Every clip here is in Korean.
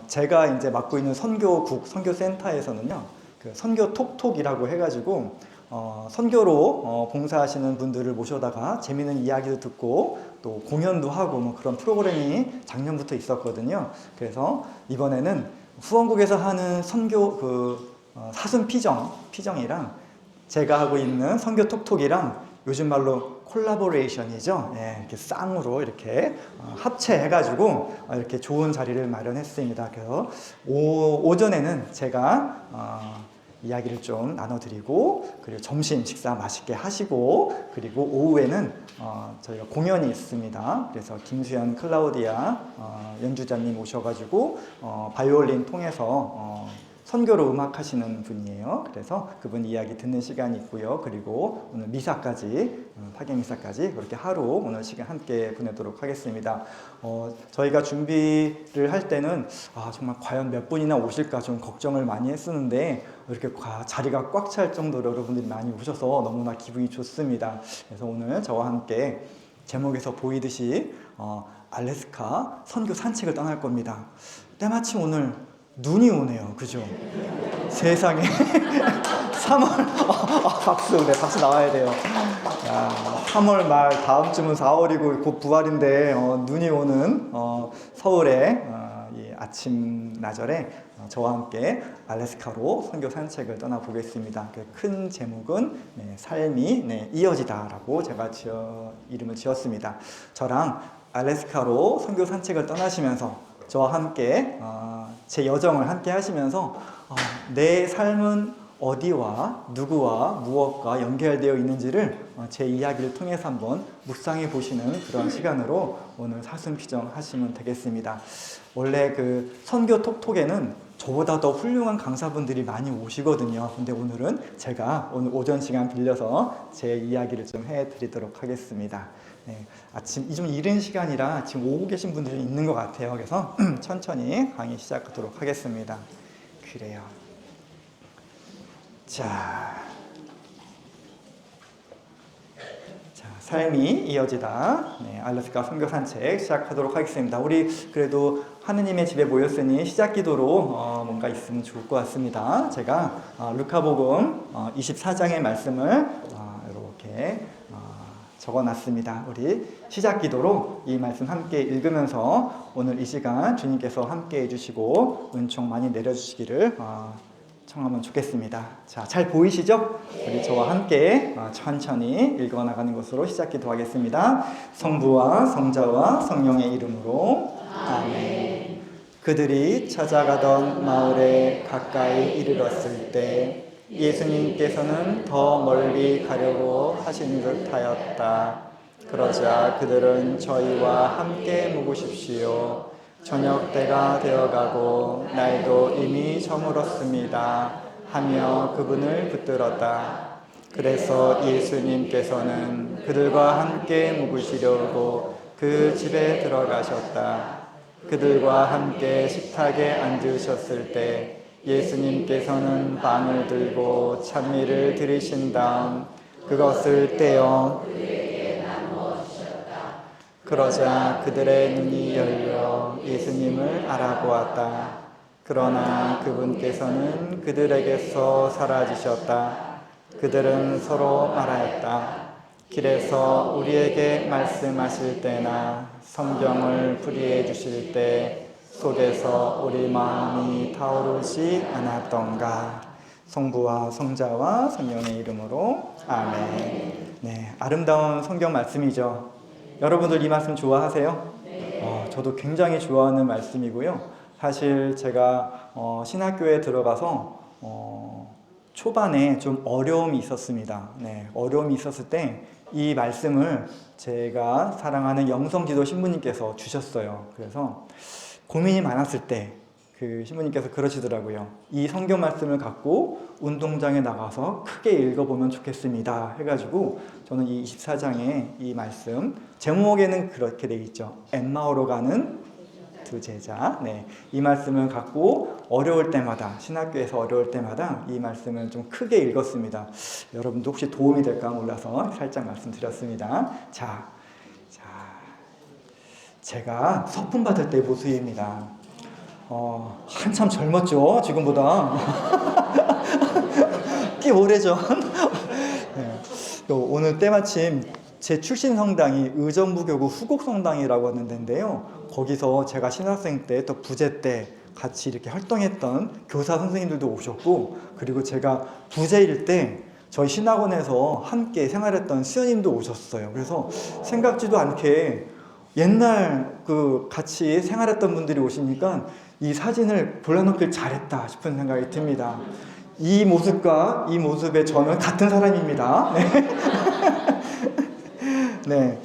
제가 이제 맡고 있는 선교국, 선교센터에서는요, 그 선교 톡톡이라고 해가지고, 선교로 봉사하시는 분들을 모셔다가 재미있는 이야기도 듣고 또 공연도 하고 뭐 그런 프로그램이 작년부터 있었거든요. 그래서 이번에는 후원국에서 하는 선교 사순 피정이랑 제가 하고 있는 선교 톡톡이랑 요즘 말로 콜라보레이션이죠. 예, 이렇게 쌍으로 이렇게 합체해가지고 이렇게 좋은 자리를 마련했습니다. 그래서 오전에는 제가 이야기를 좀 나눠드리고, 그리고 점심 식사 맛있게 하시고, 그리고 오후에는 저희가 공연이 있습니다. 그래서 김수현 클라우디아 연주자님 오셔가지고 바이올린 통해서 선교로 음악하시는 분이에요. 그래서 그분 이야기 듣는 시간이 있고요. 그리고 오늘 미사까지, 파견 미사까지 그렇게 하루 오늘 시간 함께 보내도록 하겠습니다. 저희가 준비를 할 때는 정말 과연 몇 분이나 오실까 좀 걱정을 많이 했었는데 이렇게 자리가 꽉 찰 정도로 여러분들이 많이 오셔서 너무나 기분이 좋습니다. 그래서 오늘 저와 함께 제목에서 보이듯이 알래스카 선교 산책을 떠날 겁니다. 때마침 오늘 눈이 오네요. 그죠? 세상에 3월 박수, 네, 박수 나와야 돼요. 야, 3월 말, 다음 주면 4월이고 곧 부활인데 눈이 오는 서울의 이 아침 나절에 저와 함께 알래스카로 선교 산책을 떠나보겠습니다. 그 큰 제목은 삶이 이어지다라고 제가 이름을 지었습니다. 저랑 알래스카로 선교 산책을 떠나시면서 저와 함께 제 여정을 함께 하시면서 내 삶은 어디와 누구와 무엇과 연결되어 있는지를 제 이야기를 통해서 한번 묵상해 보시는 그런 시간으로 오늘 사순피정 하시면 되겠습니다. 원래 그 선교 톡톡에는 저보다 더 훌륭한 강사분들이 많이 오시거든요. 근데 오늘은 제가 오늘 오전 시간 빌려서 제 이야기를 좀 해드리도록 하겠습니다. 네, 아침 좀 이른 시간이라 지금 오고 계신 분들이 있는 것 같아요. 그래서 천천히 강의 시작하도록 하겠습니다. 그래요. 자, 삶이 이어지다. 알래스카 선교 산책 시작하도록 하겠습니다. 우리 그래도 하느님의 집에 모였으니 시작 기도로 뭔가 있으면 좋을 것 같습니다. 제가 루카복음 24장의 말씀을 이렇게 적어놨습니다. 우리 시작 기도로 이 말씀 함께 읽으면서 오늘 이 시간 주님께서 함께 해주시고 은총 많이 내려주시기를 청하면 좋겠습니다. 자, 잘 보이시죠? 우리 저와 함께 천천히 읽어나가는 것으로 시작 기도하겠습니다. 성부와 성자와 성령의 이름으로 아멘. 그들이 찾아가던 마을에 가까이 이르렀을 때 예수님께서는 더 멀리 가려고 하신 듯 하였다. 그러자 그들은 저희와 함께 묵으십시오. 저녁 때가 되어가고 날도 이미 저물었습니다 하며 그분을 붙들었다. 그래서 예수님께서는 그들과 함께 묵으시려고 그 집에 들어가셨다. 그들과 함께 식탁에 앉으셨을 때 예수님께서는 빵을 들고 찬미를 드리신 다음 그것을 떼어 그러자 그들의 눈이 열려 예수님을 알아보았다. 그러나 그분께서는 그들에게서 사라지셨다. 그들은 서로 말하였다. 길에서 우리에게 말씀하실 때나 성경을 풀이해 주실 때 속에서 우리 마음이 타오르지 않았던가. 성부와 성자와 성령의 이름으로 아멘. 네, 아름다운 성경 말씀이죠. 여러분들 이 말씀 좋아하세요? 저도 굉장히 좋아하는 말씀이고요. 사실 제가 신학교에 들어가서 초반에 좀 어려움이 있었습니다. 어려움이 있었을 때 이 말씀을 제가 사랑하는 영성지도 신부님께서 주셨어요. 그래서 고민이 많았을 때 그 신부님께서 그러시더라고요. 이 성경 말씀을 갖고 운동장에 나가서 크게 읽어보면 좋겠습니다 해가지고 저는 이 24장의 이 말씀 제목에는 그렇게 돼 있죠. 엠마오로 가는 두 제자. 이 말씀을 갖고 어려울 때마다, 신학교에서 어려울 때마다 이 말씀을 좀 크게 읽었습니다. 여러분도 혹시 도움이 될까 몰라서 살짝 말씀드렸습니다. 자, 제가 서품 받을 때 모습입니다. 한참 젊었죠, 지금보다. 꽤 오래전. 네. 또 오늘 때마침 제 출신 성당이 의정부교구 후곡성당이라고 하는 데인데요. 거기서 제가 신학생 때 또 부제 때 같이 이렇게 활동했던 교사 선생님들도 오셨고, 그리고 제가 부제일 때 저희 신학원에서 함께 생활했던 수녀님도 오셨어요. 그래서 생각지도 않게 옛날 그 같이 생활했던 분들이 오시니까 이 사진을 골라놓길 잘했다 싶은 생각이 듭니다. 이 모습과 이 모습의 저는 같은 사람입니다. 네. 네.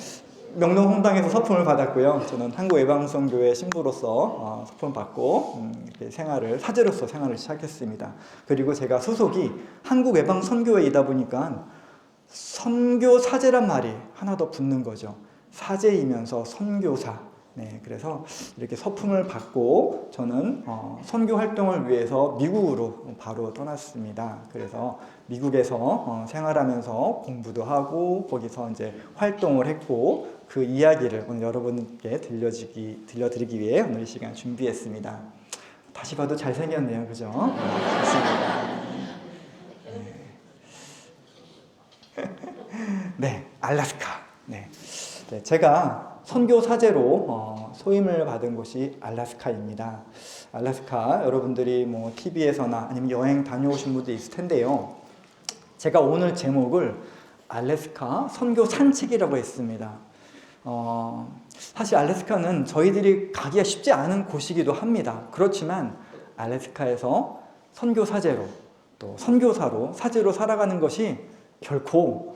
명동 홍당에서 서품을 받았고요. 저는 한국예방성교회 신부로서 서품 받고 이렇게 사제로서 생활을 시작했습니다. 그리고 제가 소속이 한국예방선교회이다 보니까 선교 사제란 말이 하나 더 붙는 거죠. 사제이면서 선교사. 네, 그래서 이렇게 서품을 받고 저는 선교 활동을 위해서 미국으로 바로 떠났습니다. 그래서 미국에서 생활하면서 공부도 하고 거기서 이제 활동을 했고 그 이야기를 오늘 여러분께 들려드리기 위해 오늘 이 시간 준비했습니다. 다시 봐도 잘생겼네요, 그죠? 네, 알래스카. 네, 제가 선교 사제로 소임을 받은 곳이 알래스카입니다. 알래스카 여러분들이 뭐 TV에서나 아니면 여행 다녀오신 분도 있을 텐데요. 제가 오늘 제목을 알래스카 선교 산책이라고 했습니다. 사실 알래스카는 저희들이 가기가 쉽지 않은 곳이기도 합니다. 그렇지만 알래스카에서 선교 사제로 또 선교사로 사제로 살아가는 것이 결코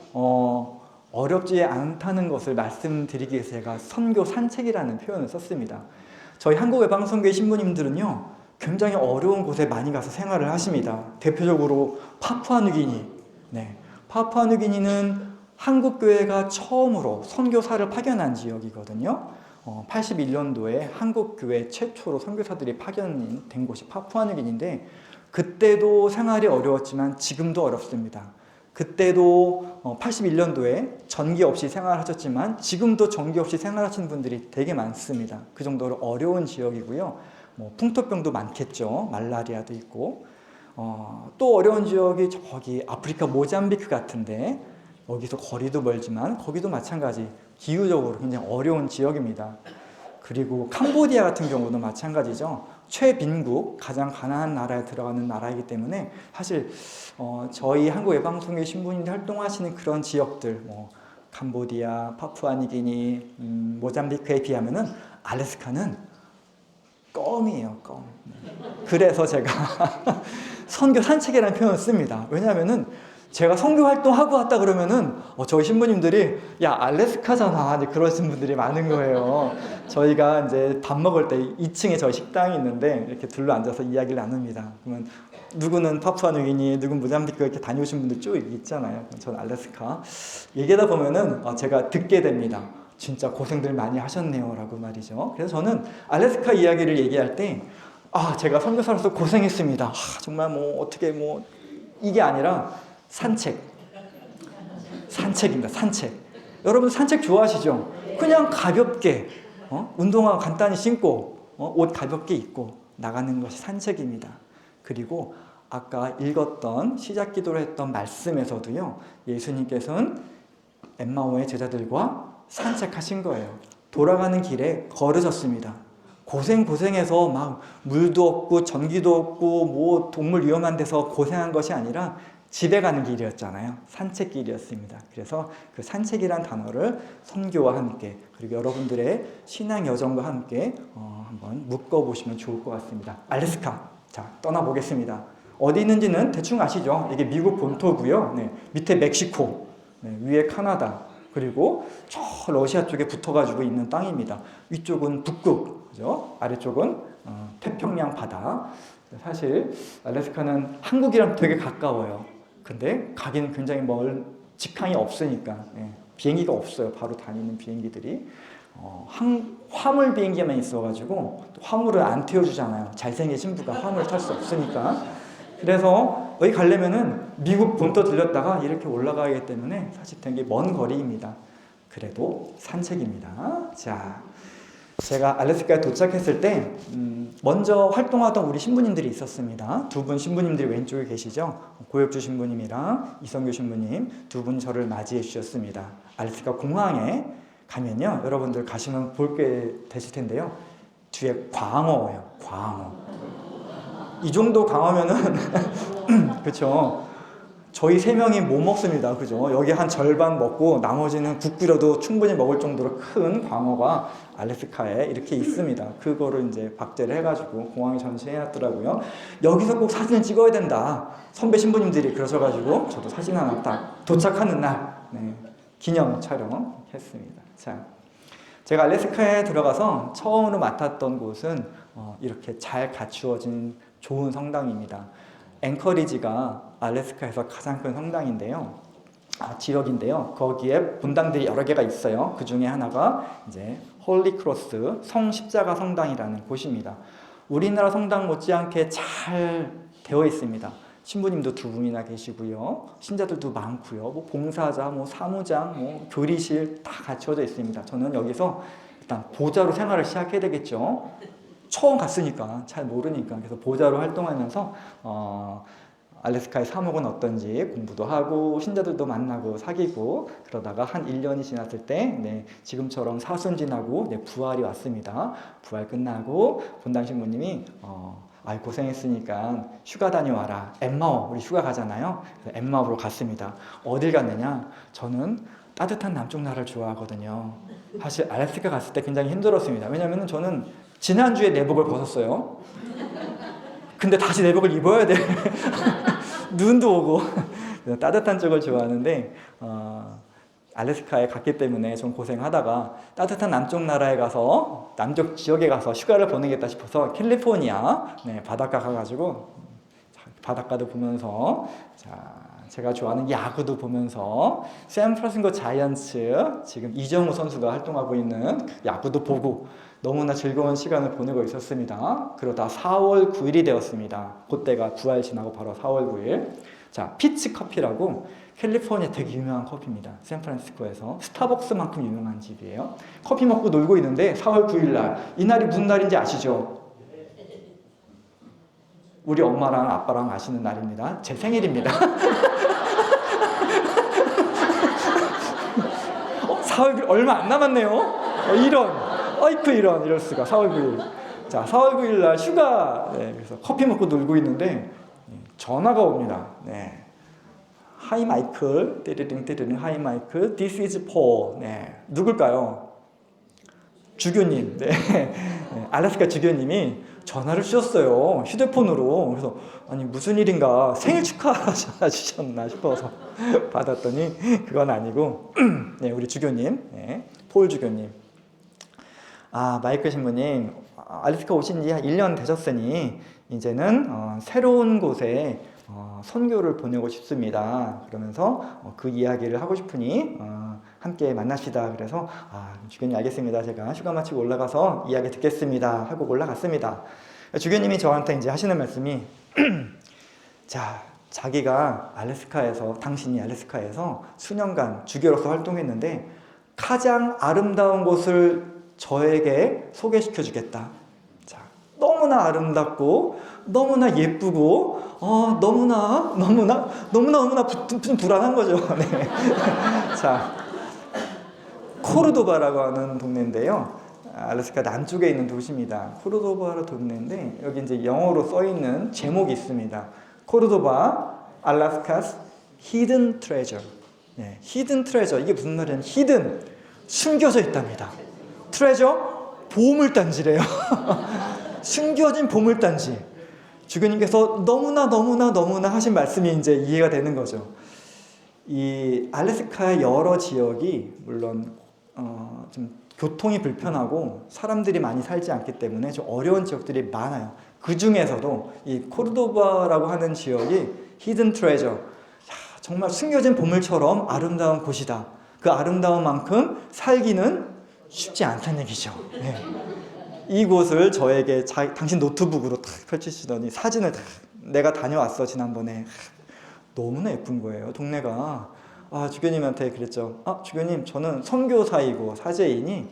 어렵지 않다는 것을 말씀드리기 위해서 제가 선교 산책이라는 표현을 썼습니다. 저희 한국예방선교회 신부님들은요, 굉장히 어려운 곳에 많이 가서 생활을 하십니다. 대표적으로 파푸아뉴기니. 네, 파푸아뉴기니는 한국교회가 처음으로 선교사를 파견한 지역이거든요. 81년도에 한국교회 최초로 선교사들이 파견된 곳이 파푸아뉴기니인데 그때도 생활이 어려웠지만 지금도 어렵습니다. 그때도 81년도에 전기 없이 생활하셨지만 지금도 전기 없이 생활하시는 분들이 되게 많습니다. 그 정도로 어려운 지역이고요. 풍토병도 많겠죠. 말라리아도 있고. 또 어려운 지역이 저기 아프리카 모잠비크 같은데 여기서 거리도 멀지만 거기도 마찬가지 기후적으로 굉장히 어려운 지역입니다. 그리고 캄보디아 같은 경우도 마찬가지죠. 최빈국, 가장 가난한 나라에 들어가는 나라이기 때문에 사실 저희 한국예방선교회 신부님들 활동하시는 그런 지역들, 캄보디아, 파푸아뉴기니, 모잠비크에 비하면은 알래스카는 껌이에요, 껌. 그래서 제가 선교 산책이라는 표현을 씁니다. 왜냐하면은 제가 선교 활동하고 왔다 그러면은 저희 신부님들이 야 알래스카잖아 그러신 분들이 많은 거예요. 저희가 이제 밥 먹을 때 2층에 저희 식당이 있는데 이렇게 둘러 앉아서 이야기를 나눕니다. 그러면 누구는 파푸아뉴기니, 누구는 모잠비크 이렇게 다녀오신 분들 쭉 있잖아요. 저는 알래스카 얘기하다 보면은 제가 듣게 됩니다. 진짜 고생들 많이 하셨네요 라고 말이죠. 그래서 저는 알래스카 이야기를 얘기할 때 제가 선교사로서 고생했습니다. 정말 어떻게 이게 아니라 산책입니다. 산책. 여러분 산책 좋아하시죠? 그냥 가볍게 운동화 간단히 신고 옷 가볍게 입고 나가는 것이 산책입니다. 그리고 아까 읽었던 시작 기도를 했던 말씀에서도요, 예수님께서는 엠마오의 제자들과 산책하신 거예요. 돌아가는 길에 걸으셨습니다. 고생해서 막 물도 없고 전기도 없고 동물 위험한 데서 고생한 것이 아니라 집에 가는 길이었잖아요. 산책길이었습니다. 그래서 그 산책이란 단어를 선교와 함께 그리고 여러분들의 신앙 여정과 함께 한번 묶어보시면 좋을 것 같습니다. 알래스카, 자 떠나보겠습니다. 어디 있는지는 대충 아시죠? 이게 미국 본토고요. 네, 밑에 멕시코, 네, 위에 카나다, 그리고 저 러시아 쪽에 붙어가지고 있는 땅입니다. 위쪽은 북극, 그죠? 아래쪽은 태평양 바다. 사실 알래스카는 한국이랑 되게 가까워요. 근데 가기는 굉장히 직항이 없으니까 비행기가 없어요. 바로 다니는 비행기들이 화물 비행기만 있어가지고 화물을 안 태워주잖아요. 잘생긴 신부가 화물을 탈 수 없으니까. 그래서 여기 가려면은 미국 본토 들렸다가 이렇게 올라가야 하기 때문에 사실 되게 먼 거리입니다. 그래도 산책입니다. 자, 제가 알래스카에 도착했을 때 먼저 활동하던 우리 신부님들이 있었습니다. 두 분 신부님들이 왼쪽에 계시죠. 고혁주 신부님이랑 이성규 신부님 두 분이 저를 맞이해 주셨습니다. 알래스카 공항에 가면요, 여러분들 가시면 볼 게 되실 텐데요, 뒤에 광어예요. 광어. 이 정도 광어면은 그렇죠. 저희 세 명이 못 먹습니다. 그죠? 여기 한 절반 먹고 나머지는 국 끓여도 충분히 먹을 정도로 큰 광어가 알래스카에 이렇게 있습니다. 그거를 이제 박제를 해가지고 공항에 전시해놨더라고요. 여기서 꼭 사진을 찍어야 된다. 선배 신부님들이 그러셔가지고 저도 사진 하나 딱 도착하는 날 기념 촬영했습니다. 자, 제가 알래스카에 들어가서 처음으로 맡았던 곳은 이렇게 잘 갖추어진 좋은 성당입니다. 앵커리지가 알래스카에서 가장 큰 성당인데요. 지역인데요. 거기에 분당들이 여러 개가 있어요. 그 중에 하나가 이제 홀리크로스 성십자가 성당이라는 곳입니다. 우리나라 성당 못지않게 잘 되어 있습니다. 신부님도 두 분이나 계시고요. 신자들도 많고요. 뭐 봉사자, 뭐 사무장, 뭐 교리실 다 갖춰져 있습니다. 저는 여기서 일단 보좌로 생활을 시작해야 되겠죠. 처음 갔으니까 잘 모르니까. 그래서 보좌로 활동하면서 알래스카의 사목은 어떤지 공부도 하고 신자들도 만나고 사귀고 그러다가 한 1년이 지났을 때 지금처럼 사순 지나고 부활이 왔습니다. 부활 끝나고 본당 신부님이 아이 고생했으니까 휴가 다녀와라. 엠마오, 우리 휴가 가잖아요. 그래서 엠마오로 갔습니다. 어딜 갔느냐? 저는 따뜻한 남쪽 나라를 좋아하거든요. 사실 알래스카 갔을 때 굉장히 힘들었습니다. 왜냐하면 저는 지난주에 내복을 벗었어요. 근데 다시 내복을 입어야 돼. 눈도 오고. 따뜻한 쪽을 좋아하는데 알래스카에 갔기 때문에 좀 고생하다가 따뜻한 남쪽 나라에 가서 남쪽 지역에 가서 휴가를 보내겠다 싶어서 캘리포니아 바닷가 가가지고 바닷가도 보면서 제가 좋아하는 야구도 보면서 샌프란시스코 자이언츠 지금 이정우 선수가 활동하고 있는 야구도 보고 너무나 즐거운 시간을 보내고 있었습니다. 그러다 4월 9일이 되었습니다. 그때가 부활 지나고 바로 4월 9일. 자, 피치 커피라고 캘리포니아 되게 유명한 커피입니다. 샌프란시스코에서 스타벅스만큼 유명한 집이에요. 커피 먹고 놀고 있는데 4월 9일 날, 이날이 무슨 날인지 아시죠? 우리 엄마랑 아빠랑 아시는 날입니다. 제 생일입니다. 4월 9일 얼마 안 남았네요. 이럴 수가. 4월 9일. 자, 4월 9일 날 휴가. 그래서 커피 먹고 놀고 있는데 전화가 옵니다. 하이 마이클, 띠리링 하이 마이클, this is Paul. 누굴까요? 주교님. 알래스카 주교님이 전화를 주셨어요. 휴대폰으로. 그래서 아니 무슨 일인가 생일 축하 전화 주셨나 싶어서 받았더니 그건 아니고 우리 주교님, 폴 주교님. 마이클 신부님, 알래스카 오신 지 한 1년 되셨으니 이제는 새로운 곳에 선교를 보내고 싶습니다. 그러면서 그 이야기를 하고 싶으니 함께 만납시다. 그래서 주교님 알겠습니다. 제가 휴가 마치고 올라가서 이야기 듣겠습니다. 하고 올라갔습니다. 주교님이 저한테 이제 하시는 말씀이 자기가 당신이 알래스카에서 수년간 주교로서 활동했는데 가장 아름다운 곳을 저에게 소개시켜 주겠다. 너무나 아름답고 너무나 예쁘고 너무나 좀 불안한 거죠. 자, 코르도바라고 하는 동네인데요. 알래스카 남쪽에 있는 도시입니다. 코르도바라는 동네인데 여기 이제 영어로 써 있는 제목이 있습니다. 코르도바, 알래스카's hidden treasure. hidden treasure. 이게 무슨 말이냐면 hidden, 숨겨져 있답니다. treasure, 보물단지래요. 숨겨진 보물단지. 주교님께서 너무나 하신 말씀이 이제 이해가 되는 거죠. 이 알래스카의 여러 지역이 물론 좀 교통이 불편하고 사람들이 많이 살지 않기 때문에 좀 어려운 지역들이 많아요. 그 중에서도 이 코르도바라고 하는 지역이 히든 트레저, 정말 숨겨진 보물처럼 아름다운 곳이다. 그 아름다운 만큼 살기는 쉽지 않다는 얘기죠. 이곳을 저에게 당신 노트북으로 탁 펼치시더니 사진을 내가 다녀왔어 지난번에. 너무나 예쁜 거예요 동네가. 주교님한테 그랬죠. 주교님 저는 선교사이고 사제이니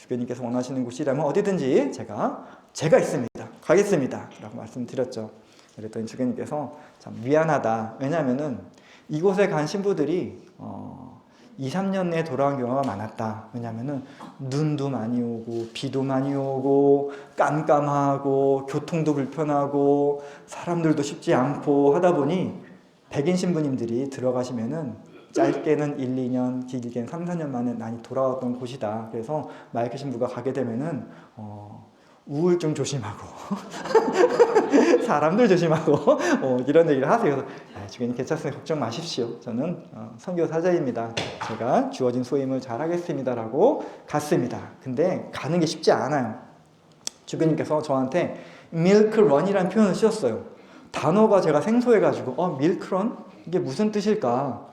주교님께서 원하시는 곳이라면 어디든지 제가 있습니다. 가겠습니다. 라고 말씀드렸죠. 그랬더니 주교님께서 참 미안하다. 왜냐하면은 이곳에 간 신부들이 2, 3년 내에 돌아온 경우가 많았다. 왜냐하면은 눈도 많이 오고 비도 많이 오고 깜깜하고 교통도 불편하고 사람들도 쉽지 않고 하다 보니 백인 신부님들이 들어가시면은 짧게는 1, 2년, 길게는 3, 4년 만에 많이 돌아왔던 곳이다. 그래서 마이크 신부가 가게 되면은 우울증 조심하고 사람들 조심하고 이런 얘기를 하세요. 그래서 주교님 괜찮습니다. 걱정 마십시오. 저는 선교사자입니다. 제가 주어진 소임을 잘 하겠습니다라고 갔습니다. 근데 가는 게 쉽지 않아요. 주교님께서 저한테 밀크런이라는 표현을 쓰셨어요. 단어가 제가 생소해가지고 밀크런? 이게 무슨 뜻일까?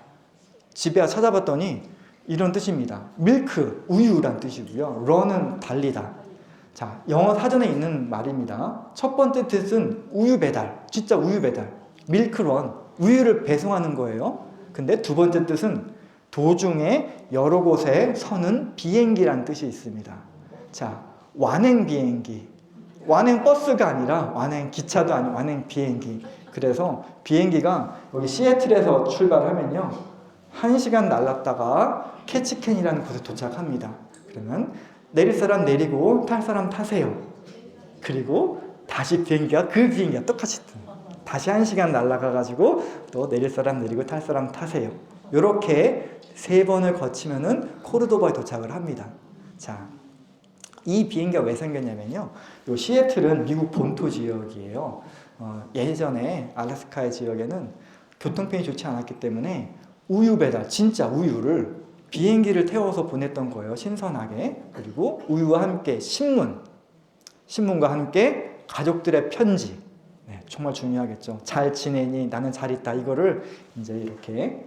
집에 찾아봤더니 이런 뜻입니다. 밀크, 우유란 뜻이고요. 런은 달리다. 자, 영어 사전에 있는 말입니다. 첫 번째 뜻은 우유 배달, 진짜 우유 배달. 밀크런, 우유를 배송하는 거예요. 근데 두 번째 뜻은 도중에 여러 곳에 서는 비행기란 뜻이 있습니다. 자, 완행 비행기. 완행 버스가 아니라 완행 기차도 아니고 완행 비행기. 그래서 비행기가 여기 시애틀에서 출발하면요. 1시간 날랐다가 캐치캔이라는 곳에 도착합니다. 그러면 내릴 사람 내리고 탈 사람 타세요. 그리고 다시 비행기가 똑같이 다시 1시간 날아가가지고 또 내릴 사람 내리고 탈 사람 타세요. 이렇게 3번을 거치면은 코르도바에 도착을 합니다. 자, 이 비행기가 왜 생겼냐면요. 요 시애틀은 미국 본토 지역이에요. 예전에 알래스카의 지역에는 교통편이 좋지 않았기 때문에 우유 배달, 진짜 우유를 비행기를 태워서 보냈던 거예요. 신선하게. 그리고 우유와 함께 신문과 함께 가족들의 편지. 네, 정말 중요하겠죠. 잘 지내니? 나는 잘 있다. 이거를 이제 이렇게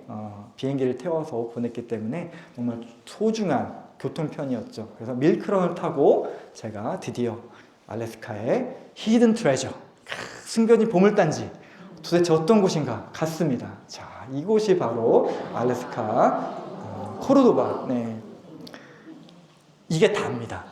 비행기를 태워서 보냈기 때문에 정말 소중한 교통편이었죠. 그래서 밀크런을 타고 제가 드디어 알래스카의 히든 트레저, 숨겨진 보물단지, 도대체 어떤 곳인가 갔습니다. 자, 이곳이 바로 알래스카 코르도바. 네. 이게 다입니다.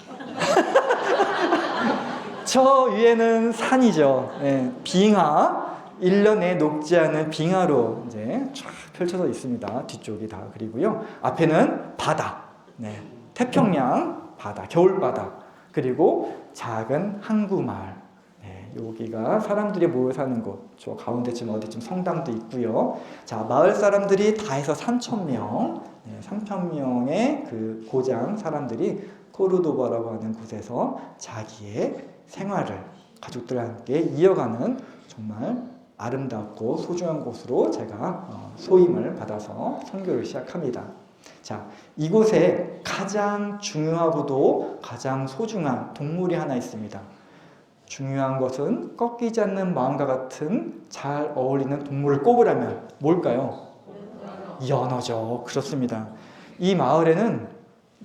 저 위에는 산이죠. 네. 빙하, 1년 내에 녹지 않은 빙하로 이제 쫙 펼쳐져 있습니다. 뒤쪽이 다. 그리고요, 앞에는 바다. 네. 태평양 바다, 겨울바다. 그리고 작은 항구마을. 네. 여기가 사람들이 모여 사는 곳. 저 가운데쯤 어디쯤 성당도 있고요. 자, 마을 사람들이 다 해서 3,000명. 네, 3,000명의 그 고장 사람들이 코르도바라고 하는 곳에서 자기의 생활을 가족들과 함께 이어가는 정말 아름답고 소중한 곳으로 제가 소임을 받아서 선교를 시작합니다. 자, 이곳에 가장 중요하고도 가장 소중한 동물이 하나 있습니다. 중요한 것은 꺾이지 않는 마음과 같은 잘 어울리는 동물을 꼽으라면 뭘까요? 연어죠. 그렇습니다. 이 마을에는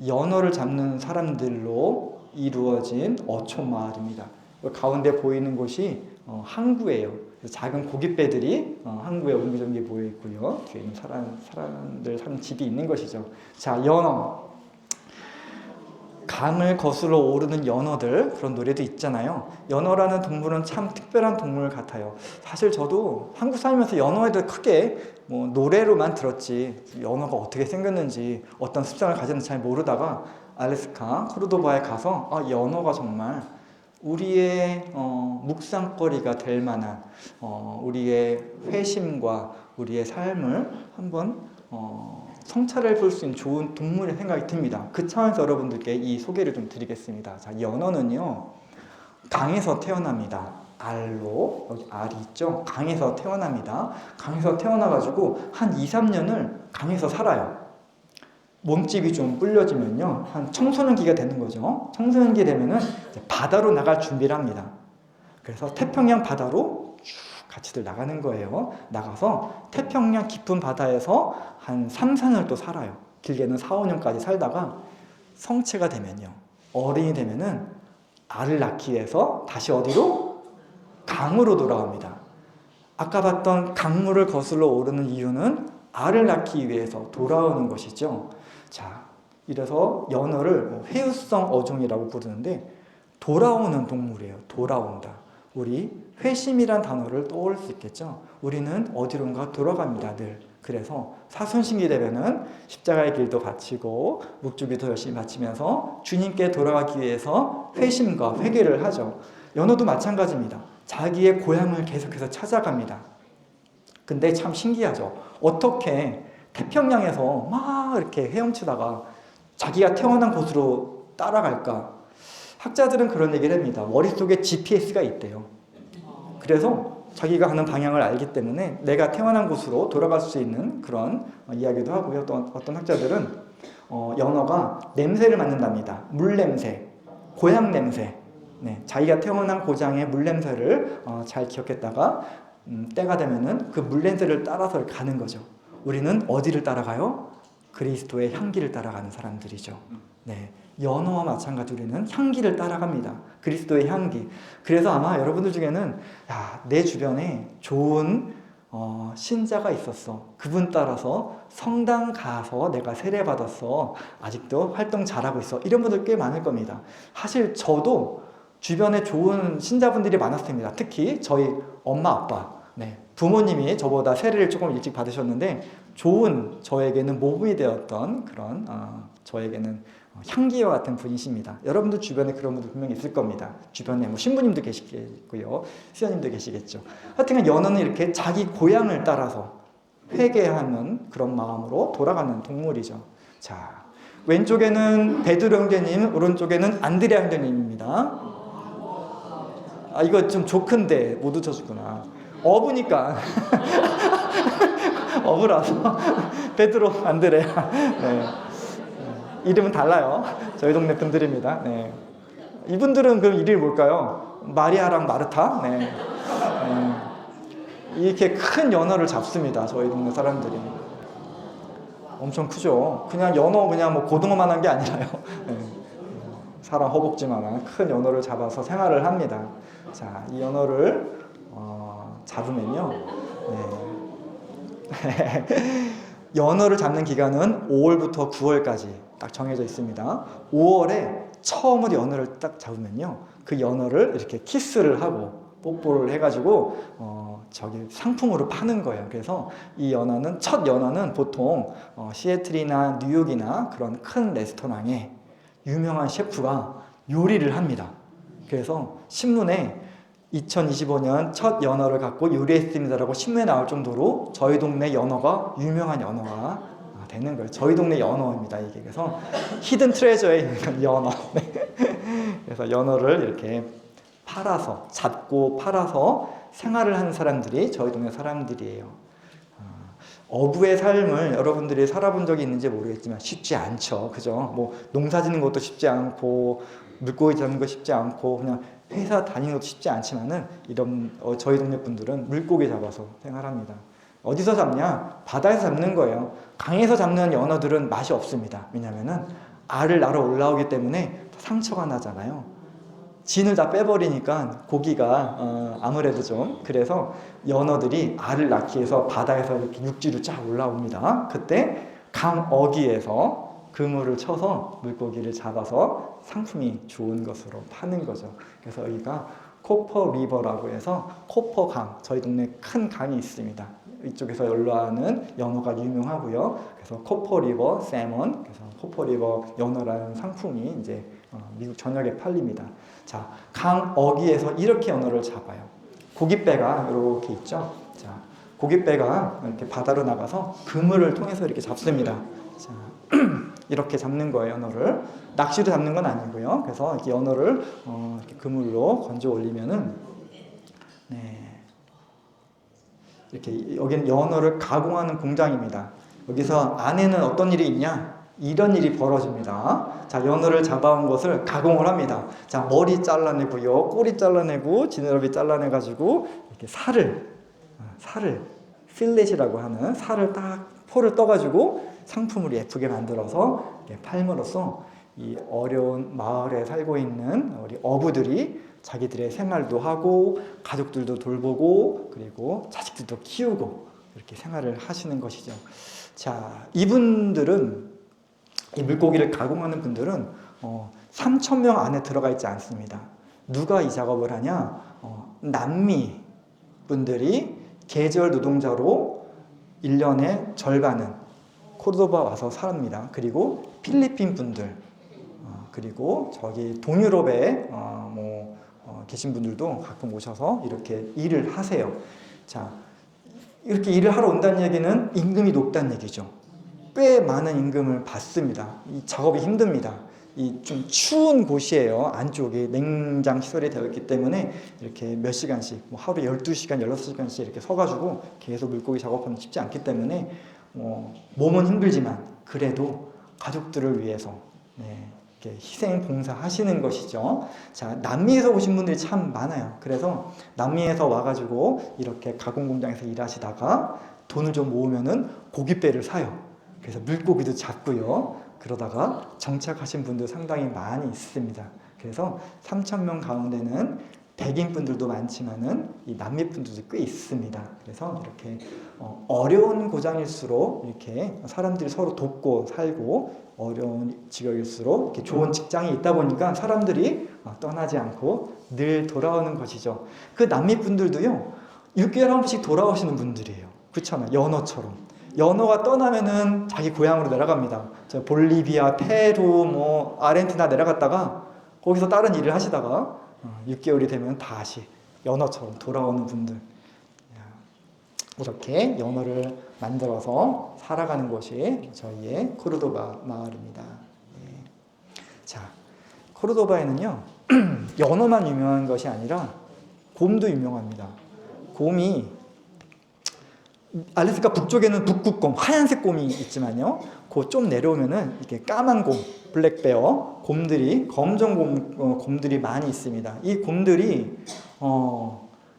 연어를 잡는 사람들로 이루어진 어촌 마을입니다. 가운데 보이는 곳이 항구예요. 작은 고깃배들이 항구에 옹기종기 모여 있고요. 뒤에는 사람들 사는 집이 있는 것이죠. 자, 연어. 강을 거슬러 오르는 연어들, 그런 노래도 있잖아요. 연어라는 동물은 참 특별한 동물 같아요. 사실 저도 한국 살면서 연어에 대해 크게 노래로만 들었지 연어가 어떻게 생겼는지 어떤 습성을 가졌는지 잘 모르다가 알래스카 코르도바에 가서 연어가 정말 우리의 묵상거리가 될 만한 우리의 회심과 우리의 삶을 한번 성찰해 볼 수 있는 좋은 동물의 생각이 듭니다. 그 차원에서 여러분들께 이 소개를 좀 드리겠습니다. 자, 연어는요, 강에서 태어납니다. 알로, 여기 알이 있죠? 강에서 태어납니다. 강에서 태어나가지고 한 2, 3년을 강에서 살아요. 몸집이 좀 불려지면요, 한 청소년기가 되는 거죠. 청소년기 되면은 이제 바다로 나갈 준비를 합니다. 그래서 태평양 바다로 쭉 같이들 나가는 거예요. 나가서 태평양 깊은 바다에서 한 3, 4년을 또 살아요. 길게는 4, 5년까지 살다가 성체가 되면요, 어른이 되면은 알을 낳기 위해서 다시 어디로? 강으로 돌아옵니다. 아까 봤던 강물을 거슬러 오르는 이유는 알을 낳기 위해서 돌아오는 것이죠. 자, 이래서 연어를 회유성 어종이라고 부르는데 돌아오는 동물이에요. 돌아온다. 우리 회심이란 단어를 떠올릴 수 있겠죠. 우리는 어디론가 돌아갑니다. 늘. 그래서 사순신기 되면은 십자가의 길도 바치고 묵주기도 열심히 바치면서 주님께 돌아가기 위해서 회심과 회개를 하죠. 연어도 마찬가지입니다. 자기의 고향을 계속해서 찾아갑니다. 근데 참 신기하죠. 어떻게 태평양에서 막 이렇게 헤엄치다가 자기가 태어난 곳으로 따라갈까? 학자들은 그런 얘기를 합니다. 머릿속에 GPS가 있대요. 그래서 자기가 가는 방향을 알기 때문에 내가 태어난 곳으로 돌아갈 수 있는 그런 이야기도 하고요. 또 어떤 학자들은 연어가 냄새를 맡는답니다. 물 냄새, 고향 냄새. 네, 자기가 태어난 고장의 물 냄새를 잘 기억했다가 때가 되면은 그 물 냄새를 따라서 가는 거죠. 우리는 어디를 따라가요? 그리스도의 향기를 따라가는 사람들이죠. 네, 연어와 마찬가지로 우리는 향기를 따라갑니다. 그리스도의 향기. 그래서 아마 여러분들 중에는 내 주변에 좋은 신자가 있었어. 그분 따라서 성당 가서 내가 세례받았어. 아직도 활동 잘하고 있어. 이런 분들 꽤 많을 겁니다. 사실 저도 주변에 좋은 신자분들이 많았습니다. 특히 저희 엄마, 아빠. 네, 부모님이 저보다 세례를 조금 일찍 받으셨는데 좋은 저에게는 모범이 되었던 그런 저에게는 향기와 같은 분이십니다. 여러분들 주변에 그런 분들 분명히 있을 겁니다. 주변에 뭐 신부님도 계시겠고요, 수녀님도 계시겠죠. 하여튼 연어는 이렇게 자기 고향을 따라서 회개하는 그런 마음으로 돌아가는 동물이죠. 자, 왼쪽에는 베드로 형제님, 오른쪽에는 안드레아 형제님입니다. 이거 좀 조크인데 못 웃혀주구나. 어부니까 어부라서 베드로, 안드레아. 네. 이름은 달라요. 저희 동네 분들입니다. 네. 이분들은 그럼 이름이 뭘까요? 마리아랑 마르타? 네. 이렇게 큰 연어를 잡습니다. 저희 동네 사람들이. 엄청 크죠. 그냥 연어 그냥 뭐 고등어만한 게 아니라요. 네. 사람 허벅지만한 큰 연어를 잡아서 생활을 합니다. 자, 이 연어를 잡으면요. 네. 연어를 잡는 기간은 5월부터 9월까지 딱 정해져 있습니다. 5월에 처음으로 연어를 딱 잡으면요, 그 연어를 이렇게 키스를 하고 뽀뽀를 해가지고 저기 상품으로 파는 거예요. 그래서 이 연어는, 첫 연어는 보통 시애틀이나 뉴욕이나 그런 큰 레스토랑에 유명한 셰프가 요리를 합니다. 그래서 신문에 2025년 첫 연어를 갖고 요리했습니다라고 신문에 나올 정도로 저희 동네 연어가 유명한 연어가 되는 거예요. 저희 동네 연어입니다, 이게. 그래서 히든 트레저에 있는 연어. 그래서 연어를 이렇게 팔아서, 잡고 팔아서 생활을 하는 사람들이 저희 동네 사람들이에요. 어부의 삶을 여러분들이 살아본 적이 있는지 모르겠지만 쉽지 않죠. 그죠? 뭐 농사 짓는 것도 쉽지 않고 물고기 잡는 거 쉽지 않고 그냥 회사 다니는 것도 쉽지 않지만은 이런 저희 동네 분들은 물고기 잡아서 생활합니다. 어디서 잡냐? 바다에서 잡는 거예요. 강에서 잡는 연어들은 맛이 없습니다. 왜냐면은 알을 날아 올라오기 때문에 상처가 나잖아요. 진을 다 빼버리니까 고기가 아무래도 좀, 그래서 연어들이 알을 낳기 위해서 바다에서 이렇게 육지로 쫙 올라옵니다. 그때 강 어귀에서 그물을 쳐서 물고기를 잡아서 상품이 좋은 것으로 파는 거죠. 그래서 여기가 코퍼 리버라고 해서 코퍼강, 저희 동네 큰 강이 있습니다. 이쪽에서 연로하는 연어가 유명하고요. 그래서 코퍼 리버 세먼, 그래서 코퍼 리버 연어라는 상품이 이제 미국 전역에 팔립니다. 자, 강 어귀에서 이렇게 연어를 잡아요. 고깃배가 이렇게 있죠. 자, 고깃배가 이렇게 바다로 나가서 그물을 통해서 이렇게 잡습니다. 자, 이렇게 잡는 거예요, 연어를. 낚시로 잡는 건 아니고요. 그래서 이렇게 연어를 이렇게 그물로 건져 올리면은, 네, 이렇게 여기는 연어를 가공하는 공장입니다. 여기서 안에는 어떤 일이 있냐? 이런 일이 벌어집니다. 자, 연어를 잡아온 것을 가공을 합니다. 자, 머리 잘라내고요, 꼬리 잘라내고, 지느러미 잘라내가지고 이렇게 살을 필렛이라고 하는 살을 딱 포를 떠가지고 상품을 예쁘게 만들어서 팔므로써 이 어려운 마을에 살고 있는 우리 어부들이 자기들의 생활도 하고 가족들도 돌보고 그리고 자식들도 키우고 이렇게 생활을 하시는 것이죠. 자, 이분들은 이 물고기를 가공하는 분들은 3,000명 안에 들어가 있지 않습니다. 누가 이 작업을 하냐? 남미 분들이 계절 노동자로 1년의 절반은 코르도바 와서 삽니다. 그리고 필리핀 분들, 그리고 저기 동유럽에 계신 분들도 가끔 오셔서 이렇게 일을 하세요. 자, 이렇게 일을 하러 온다는 얘기는 임금이 높다는 얘기죠. 꽤 많은 임금을 받습니다. 이 작업이 힘듭니다. 이 좀 추운 곳이에요. 안쪽에 냉장 시설이 되어 있기 때문에 이렇게 몇 시간씩, 하루에 12시간, 16시간씩 이렇게 서가지고 계속 물고기 작업하면 쉽지 않기 때문에 몸은 힘들지만 그래도 가족들을 위해서 이렇게 희생 봉사하시는 것이죠. 자, 남미에서 오신 분들이 참 많아요. 그래서 남미에서 와가지고 이렇게 가공 공장에서 일하시다가 돈을 좀 모으면은 고깃배를 사요. 그래서 물고기도 잡고요. 그러다가 정착하신 분들 상당히 많이 있습니다. 그래서 3,000명 가운데는 백인 분들도 많지만은 이 남미 분들도 꽤 있습니다. 그래서 이렇게 어려운 고장일수록 이렇게 사람들이 서로 돕고 살고, 어려운 직업일수록 이렇게 좋은 직장이 있다 보니까 사람들이 떠나지 않고 늘 돌아오는 것이죠. 그 남미 분들도요, 6개월에 한 번씩 돌아오시는 분들이에요. 그렇잖아요. 연어처럼. 연어가 떠나면은 자기 고향으로 내려갑니다. 저 볼리비아, 페루, 아르헨티나 내려갔다가 거기서 다른 일을 하시다가 6개월이 되면 다시 연어처럼 돌아오는 분들. 이렇게 연어를 만들어서 살아가는 곳이 저희의 코르도바 마을입니다. 자, 코르도바에는요, 연어만 유명한 것이 아니라 곰도 유명합니다. 곰이 알래스카 북쪽에는 북극곰, 하얀색 곰이 있지만요, 그 좀 내려오면은 이렇게 까만 곰, 블랙베어 곰들이, 검정 곰들이 많이 있습니다. 이 곰들이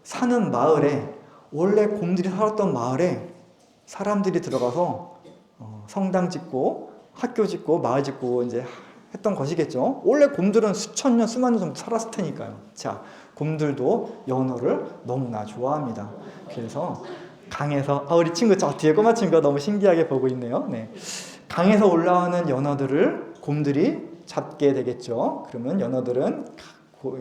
사는 마을에, 원래 곰들이 살았던 마을에 사람들이 들어가서 성당 짓고 학교 짓고 마을 짓고 이제 했던 것이겠죠. 원래 곰들은 수천 년, 수만 년 정도 살았을 테니까요. 자, 곰들도 연어를 너무나 좋아합니다. 그래서 강에서, 우리 친구 저 뒤에 꼬마 친구가 너무 신기하게 보고 있네요. 네. 강에서 올라오는 연어들을 곰들이 잡게 되겠죠. 그러면 연어들은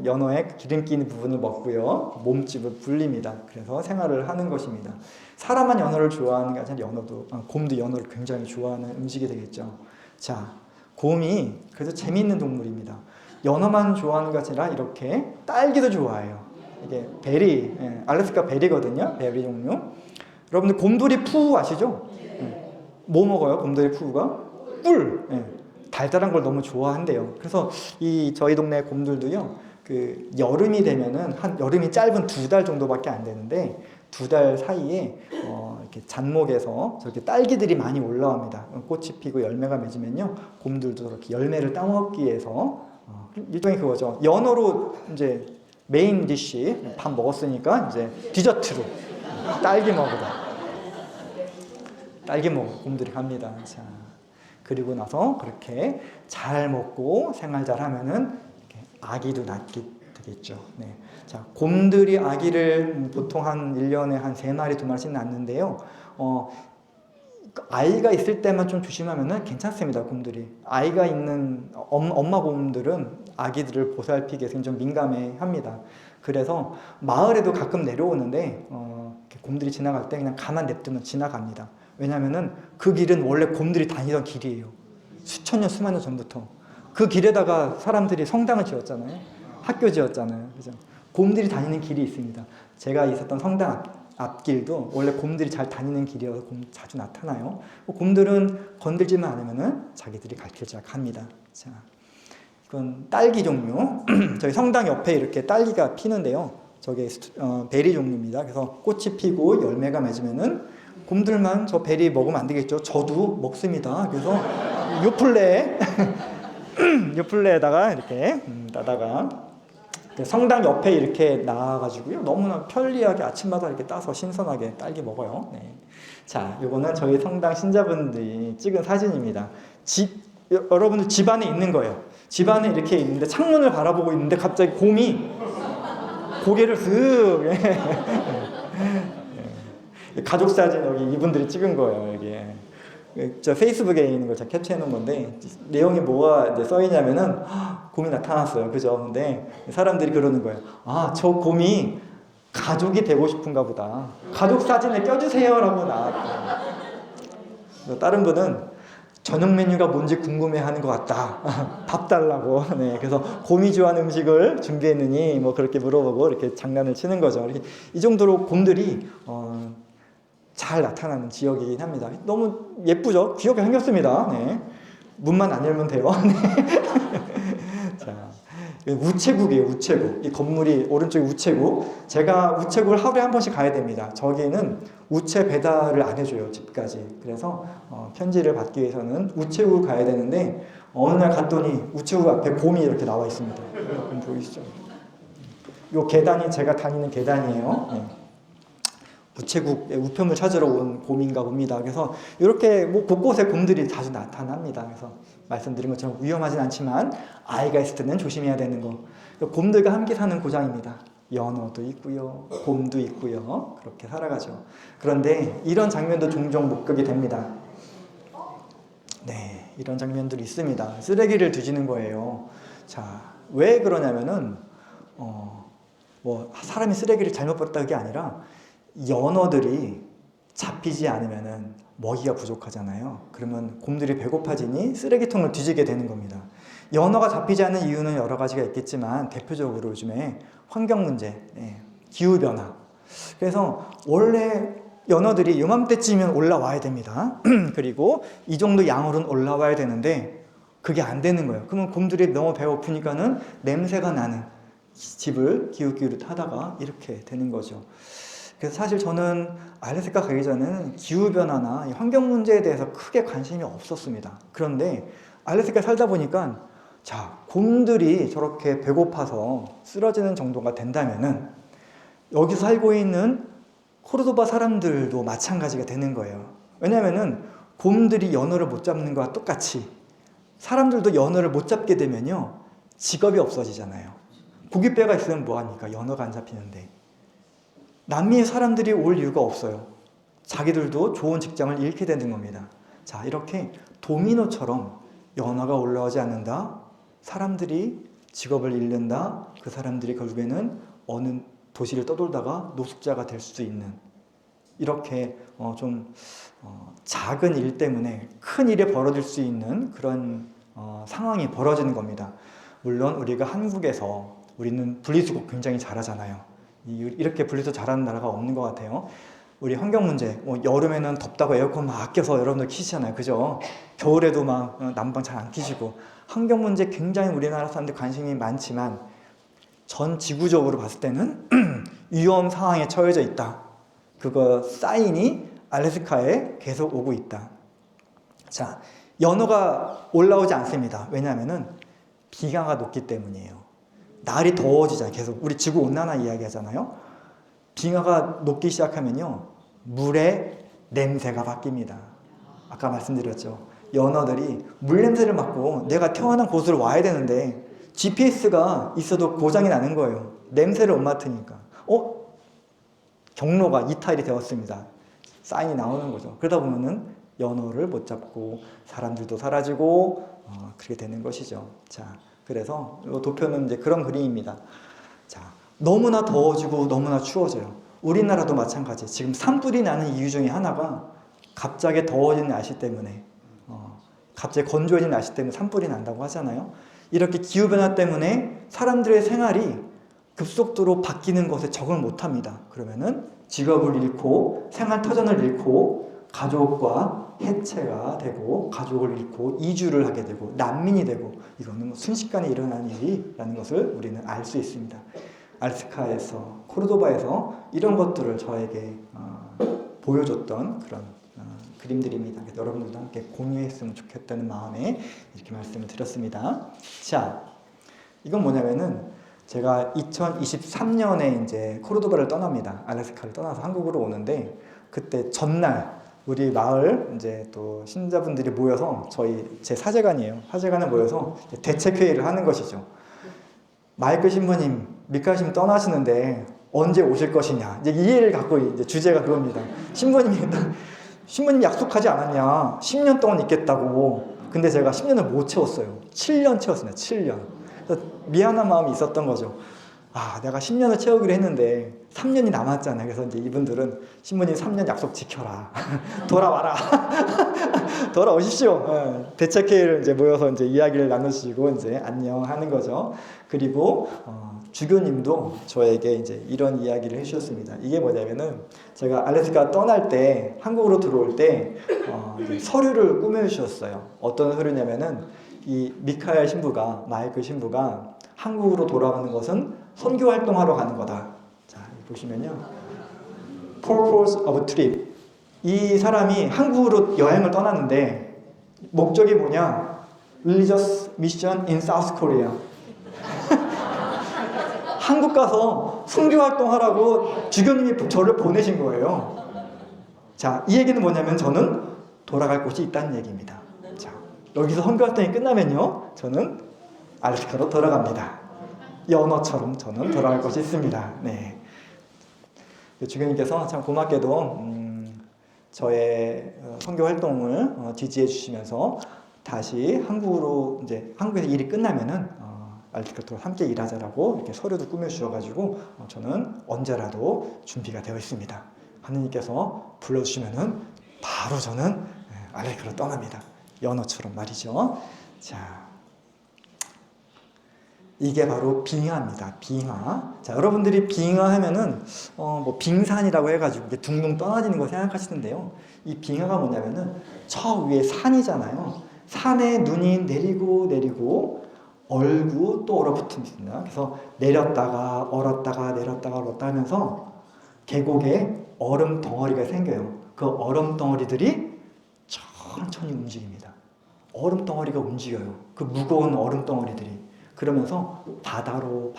연어의 기름기 있는 부분을 먹고요, 몸집을 불립니다. 그래서 생활을 하는 것입니다. 사람만 연어를 좋아하는 게 아니라 곰도 연어를 굉장히 좋아하는 음식이 되겠죠. 자, 곰이 그래서 재미있는 동물입니다. 연어만 좋아하는 것이 아니라 이렇게 딸기도 좋아해요. 이게 베리, 알래스카 베리거든요. 베리 종류. 여러분들 곰돌이 푸우 아시죠? 뭐 먹어요? 곰돌이 푸우가? 꿀. 달달한 걸 너무 좋아한대요. 그래서 저희 동네 곰들도요, 그 여름이 되면은 여름이 짧은 2달 정도밖에 안 되는데 2달 사이에 이렇게 잔목에서 저렇게 딸기들이 많이 올라옵니다. 꽃이 피고 열매가 맺으면요, 곰들도 저렇게 열매를 따먹기 위해서 일종의 그거죠. 연어로 이제 메인 디시 밥 먹었으니까 이제 디저트로 딸기 먹으러 곰들이 갑니다. 자, 그리고 나서 그렇게 잘 먹고 생활 잘 하면은 아기도 낳게 되겠죠. 네. 자, 곰들이 아기를 보통 한 1년에 한 3마리, 2마리씩 낳는데요. 아이가 있을 때만 좀 조심하면은 괜찮습니다. 곰들이. 아이가 있는 엄마 곰들은 아기들을 보살피기 위해서 좀 민감해 합니다. 그래서 마을에도 가끔 내려오는데 곰들이 지나갈 때 그냥 가만 냅두면 지나갑니다. 왜냐면은 그 길은 원래 곰들이 다니던 길이에요. 수천 년, 수만 년 전부터. 그 길에다가 사람들이 성당을 지었잖아요. 학교 지었잖아요. 그죠? 곰들이 다니는 길이 있습니다. 제가 있었던 성당 앞길도 원래 곰들이 잘 다니는 길이어서 자주 나타나요. 곰들은 건들지만 않으면은 자기들이 갈 길 잘 갑니다. 자, 이건 딸기 종류. 저희 성당 옆에 이렇게 딸기가 피는데요. 저게 베리 종류입니다. 그래서 꽃이 피고 열매가 맺으면은 곰들만 저 베리 먹으면 안 되겠죠. 저도 먹습니다. 그래서 요플레에다가 이렇게 따다가 성당 옆에 이렇게 나와가지고요, 너무나 편리하게 아침마다 이렇게 따서 신선하게 딸기 먹어요. 네. 자, 요거는 저희 성당 신자분들이 찍은 사진입니다. 여러분들 집 안에 있는 거예요. 집 안에 이렇게 있는데 창문을 바라보고 있는데 갑자기 곰이 고개를 슥 가족 사진 여기 이분들이 찍은 거예요. 여기 저 페이스북에 있는 걸 제가 캡처해 놓은 건데 내용이 뭐가 이제 써 있냐면은 곰이 나타났어요. 그죠? 근데 사람들이 그러는 거예요. 아, 저 곰이 가족이 되고 싶은가 보다. 가족 사진에 껴주세요라고 나왔다. 다른 분은 저녁 메뉴가 뭔지 궁금해하는 것 같다. 밥 달라고. 네, 그래서 곰이 좋아하는 음식을 준비했느니 뭐 그렇게 물어보고 이렇게 장난을 치는 거죠. 이렇게 이 정도로 곰들이 잘 나타나는 지역이긴 합니다. 너무 예쁘죠? 귀엽게 생겼습니다. 네. 문만 안 열면 돼요. 네. 자, 우체국이에요. 우체국. 이 건물이 오른쪽이 우체국. 제가 우체국을 하루에 한 번씩 가야 됩니다. 저기는 우체 배달을 안 해줘요. 집까지. 그래서 편지를 받기 위해서는 우체국을 가야 되는데 어느 날 갔더니 우체국 앞에 곰이 이렇게 나와 있습니다. 곰 보이시죠? 요 계단이 제가 다니는 계단이에요. 네. 우체국의 우편물 찾으러 온 곰인가 봅니다. 그래서 이렇게 뭐 곳곳에 곰들이 자주 나타납니다. 그래서 말씀드린 것처럼 위험하진 않지만 아이가 있을 때는 조심해야 되는 거. 곰들과 함께 사는 고장입니다. 연어도 있고요, 곰도 있고요. 그렇게 살아가죠. 그런데 이런 장면도 종종 목격이 됩니다. 네, 이런 장면들이 있습니다. 쓰레기를 뒤지는 거예요. 자, 왜 그러냐면은 뭐 사람이 쓰레기를 잘못 버렸다 게 아니라 연어들이 잡히지 않으면은 먹이가 부족하잖아요. 그러면 곰들이 배고파지니 쓰레기통을 뒤지게 되는 겁니다. 연어가 잡히지 않는 이유는 여러 가지가 있겠지만 대표적으로 요즘에 환경 문제, 기후 변화. 그래서 원래 연어들이 요맘때쯤이면 올라와야 됩니다. 그리고 이 정도 양으로는 올라와야 되는데 그게 안 되는 거예요. 그러면 곰들이 너무 배고프니까는 냄새가 나는 집을 기웃기웃 하다가 이렇게 되는 거죠. 그래서 사실 저는 알래스카 가기 전에는 기후변화나 환경 문제에 대해서 크게 관심이 없었습니다. 그런데 알래스카에 살다 보니까 자, 곰들이 저렇게 배고파서 쓰러지는 정도가 된다면은 여기서 살고 있는 코르도바 사람들도 마찬가지가 되는 거예요. 왜냐면은 곰들이 연어를 못 잡는 거와 똑같이 사람들도 연어를 못 잡게 되면요 직업이 없어지잖아요. 고깃배가 있으면 뭐합니까? 연어가 안 잡히는데. 남미의 사람들이 올 이유가 없어요. 자기들도 좋은 직장을 잃게 되는 겁니다. 자, 이렇게 도미노처럼 연어가 올라오지 않는다. 사람들이 직업을 잃는다. 그 사람들이 결국에는 어느 도시를 떠돌다가 노숙자가 될 수도 있는 이렇게 작은 일 때문에 큰 일이 벌어질 수 있는 그런 상황이 벌어지는 겁니다. 물론 우리가 한국에서 우리는 분리수거 굉장히 잘하잖아요. 이렇게 분리수거 잘하는 나라가 없는 것 같아요. 우리 환경 문제, 여름에는 덥다고 에어컨 막 아껴서 여러분들 키시잖아요. 그죠? 겨울에도 막 난방 잘 안 키시고 환경 문제 굉장히 우리나라 사람들 관심이 많지만 전 지구적으로 봤을 때는 위험 상황에 처해져 있다. 그거 사인이 알래스카에 계속 오고 있다. 자, 연어가 올라오지 않습니다. 왜냐하면은 비강가 높기 때문이에요. 날이 더워지잖아요. 계속 우리 지구 온난화 이야기하잖아요. 빙하가 녹기 시작하면요 물의 냄새가 바뀝니다. 아까 말씀드렸죠. 연어들이 물 냄새를 맡고 내가 태어난 곳으로 와야 되는데 GPS가 있어도 고장이 나는 거예요. 냄새를 못 맡으니까. 경로가 이탈이 되었습니다. 사인이 나오는 거죠. 그러다 보면은 연어를 못 잡고 사람들도 사라지고 그렇게 되는 것이죠. 자, 그래서 이 도표는 이제 그런 그림입니다. 자, 너무나 더워지고 너무나 추워져요. 우리나라도 마찬가지. 지금 산불이 나는 이유 중에 하나가 갑자기 더워지는 날씨 때문에, 갑자기 건조해지는 날씨 때문에 산불이 난다고 하잖아요. 이렇게 기후변화 때문에 사람들의 생활이 급속도로 바뀌는 것에 적응을 못합니다. 그러면은 직업을 잃고 생활터전을 잃고 가족과 해체가 되고 가족을 잃고 이주를 하게 되고 난민이 되고 이거는 순식간에 일어나는 일이라는 것을 우리는 알 수 있습니다. 알래스카에서 코르도바에서 이런 것들을 저에게 보여줬던 그런 그림들입니다. 그래서 여러분들도 함께 공유했으면 좋겠다는 마음에 이렇게 말씀을 드렸습니다. 자, 이건 뭐냐면은 제가 2023년에 이제 코르도바를 떠납니다. 알래스카를 떠나서 한국으로 오는데 그때 전날 우리 마을 이제 또 신자분들이 모여서 제 사제관이에요. 사제관에 모여서 대책회의를 하는 것이죠. 마이클 신부님, 미카엘 신부님 떠나시는데 언제 오실 것이냐. 이제 이 일을 갖고 이제 주제가 그겁니다. 신부님이 신부님 약속하지 않았냐? 10년 동안 있겠다고. 근데 제가 10년을 못 채웠어요. 7년 채웠습니다. 7년. 그래서 미안한 마음이 있었던 거죠. 아, 내가 10년을 채우기로 했는데 3년이 남았잖아요. 그래서 이제 이분들은 신부님 3년 약속 지켜라. 돌아와라. 돌아오십시오. 대책회의를 이제 모여서 이제 이야기를 나누시고 이제 안녕하는 거죠. 그리고 주교님도 저에게 이제 이런 이야기를 해주셨습니다. 이게 뭐냐면은 제가 알래스카 떠날 때 한국으로 들어올 때 서류를 꾸며주셨어요. 어떤 서류냐면은 이 미카엘 신부가 마이클 신부가 한국으로 돌아가는 것은 선교 활동하러 가는 거다. 자, 보시면요. Purpose of trip. 이 사람이 한국으로 여행을 떠났는데 목적이 뭐냐? Religious mission in South Korea. 한국 가서 선교 활동하라고 주교님이 저를 보내신 거예요. 자, 이 얘기는 뭐냐면 저는 돌아갈 곳이 있다는 얘기입니다. 자, 여기서 선교 활동이 끝나면요, 저는 알래스카로 돌아갑니다. 연어처럼 저는 돌아갈 곳이 있습니다. 네. 주교님께서 참 고맙게도 저의 선교 활동을 지지해 주시면서 다시 한국으로 이제 한국에서 일이 끝나면은 알래스카로 함께 일하자라고 이렇게 서류도 꾸며 주셔가지고 저는 언제라도 준비가 되어 있습니다. 하느님께서 불러주시면은 바로 저는 알래스카로 떠납니다. 연어처럼 말이죠. 자. 이게 바로 빙하입니다. 빙하. 자, 여러분들이 빙하 하면은 뭐 빙산이라고 해가지고 이게 둥둥 떠나지는 거 생각하시는데요. 이 빙하가 뭐냐면은 저 위에 산이잖아요. 산에 눈이 내리고 얼고 또 얼어붙습니다. 그래서 내렸다가 얼었다가 내렸다가 얼었다 하면서 계곡에 얼음 덩어리가 생겨요. 그 얼음 덩어리들이 천천히 움직입니다. 얼음 덩어리가 움직여요. 그 무거운 얼음 덩어리들이. 그러면서 바다로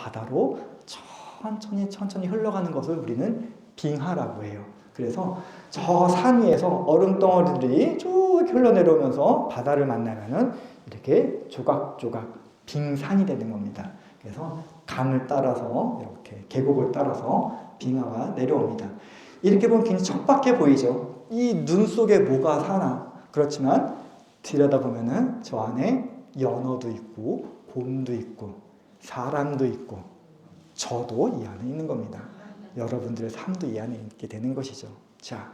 천천히 흘러가는 것을 우리는 빙하라고 해요. 그래서 저 산 위에서 얼음 덩어리들이 쭉 흘러내려오면서 바다를 만나면은 이렇게 조각조각 빙산이 되는 겁니다. 그래서 강을 따라서 이렇게 계곡을 따라서 빙하가 내려옵니다. 이렇게 보면 굉장히 척박해 보이죠. 이 눈 속에 뭐가 사나? 그렇지만 들여다보면은 저 안에 연어도 있고 곰도 있고 사람도 있고 저도 이 안에 있는 겁니다. 여러분들의 삶도 이 안에 있게 되는 것이죠. 자,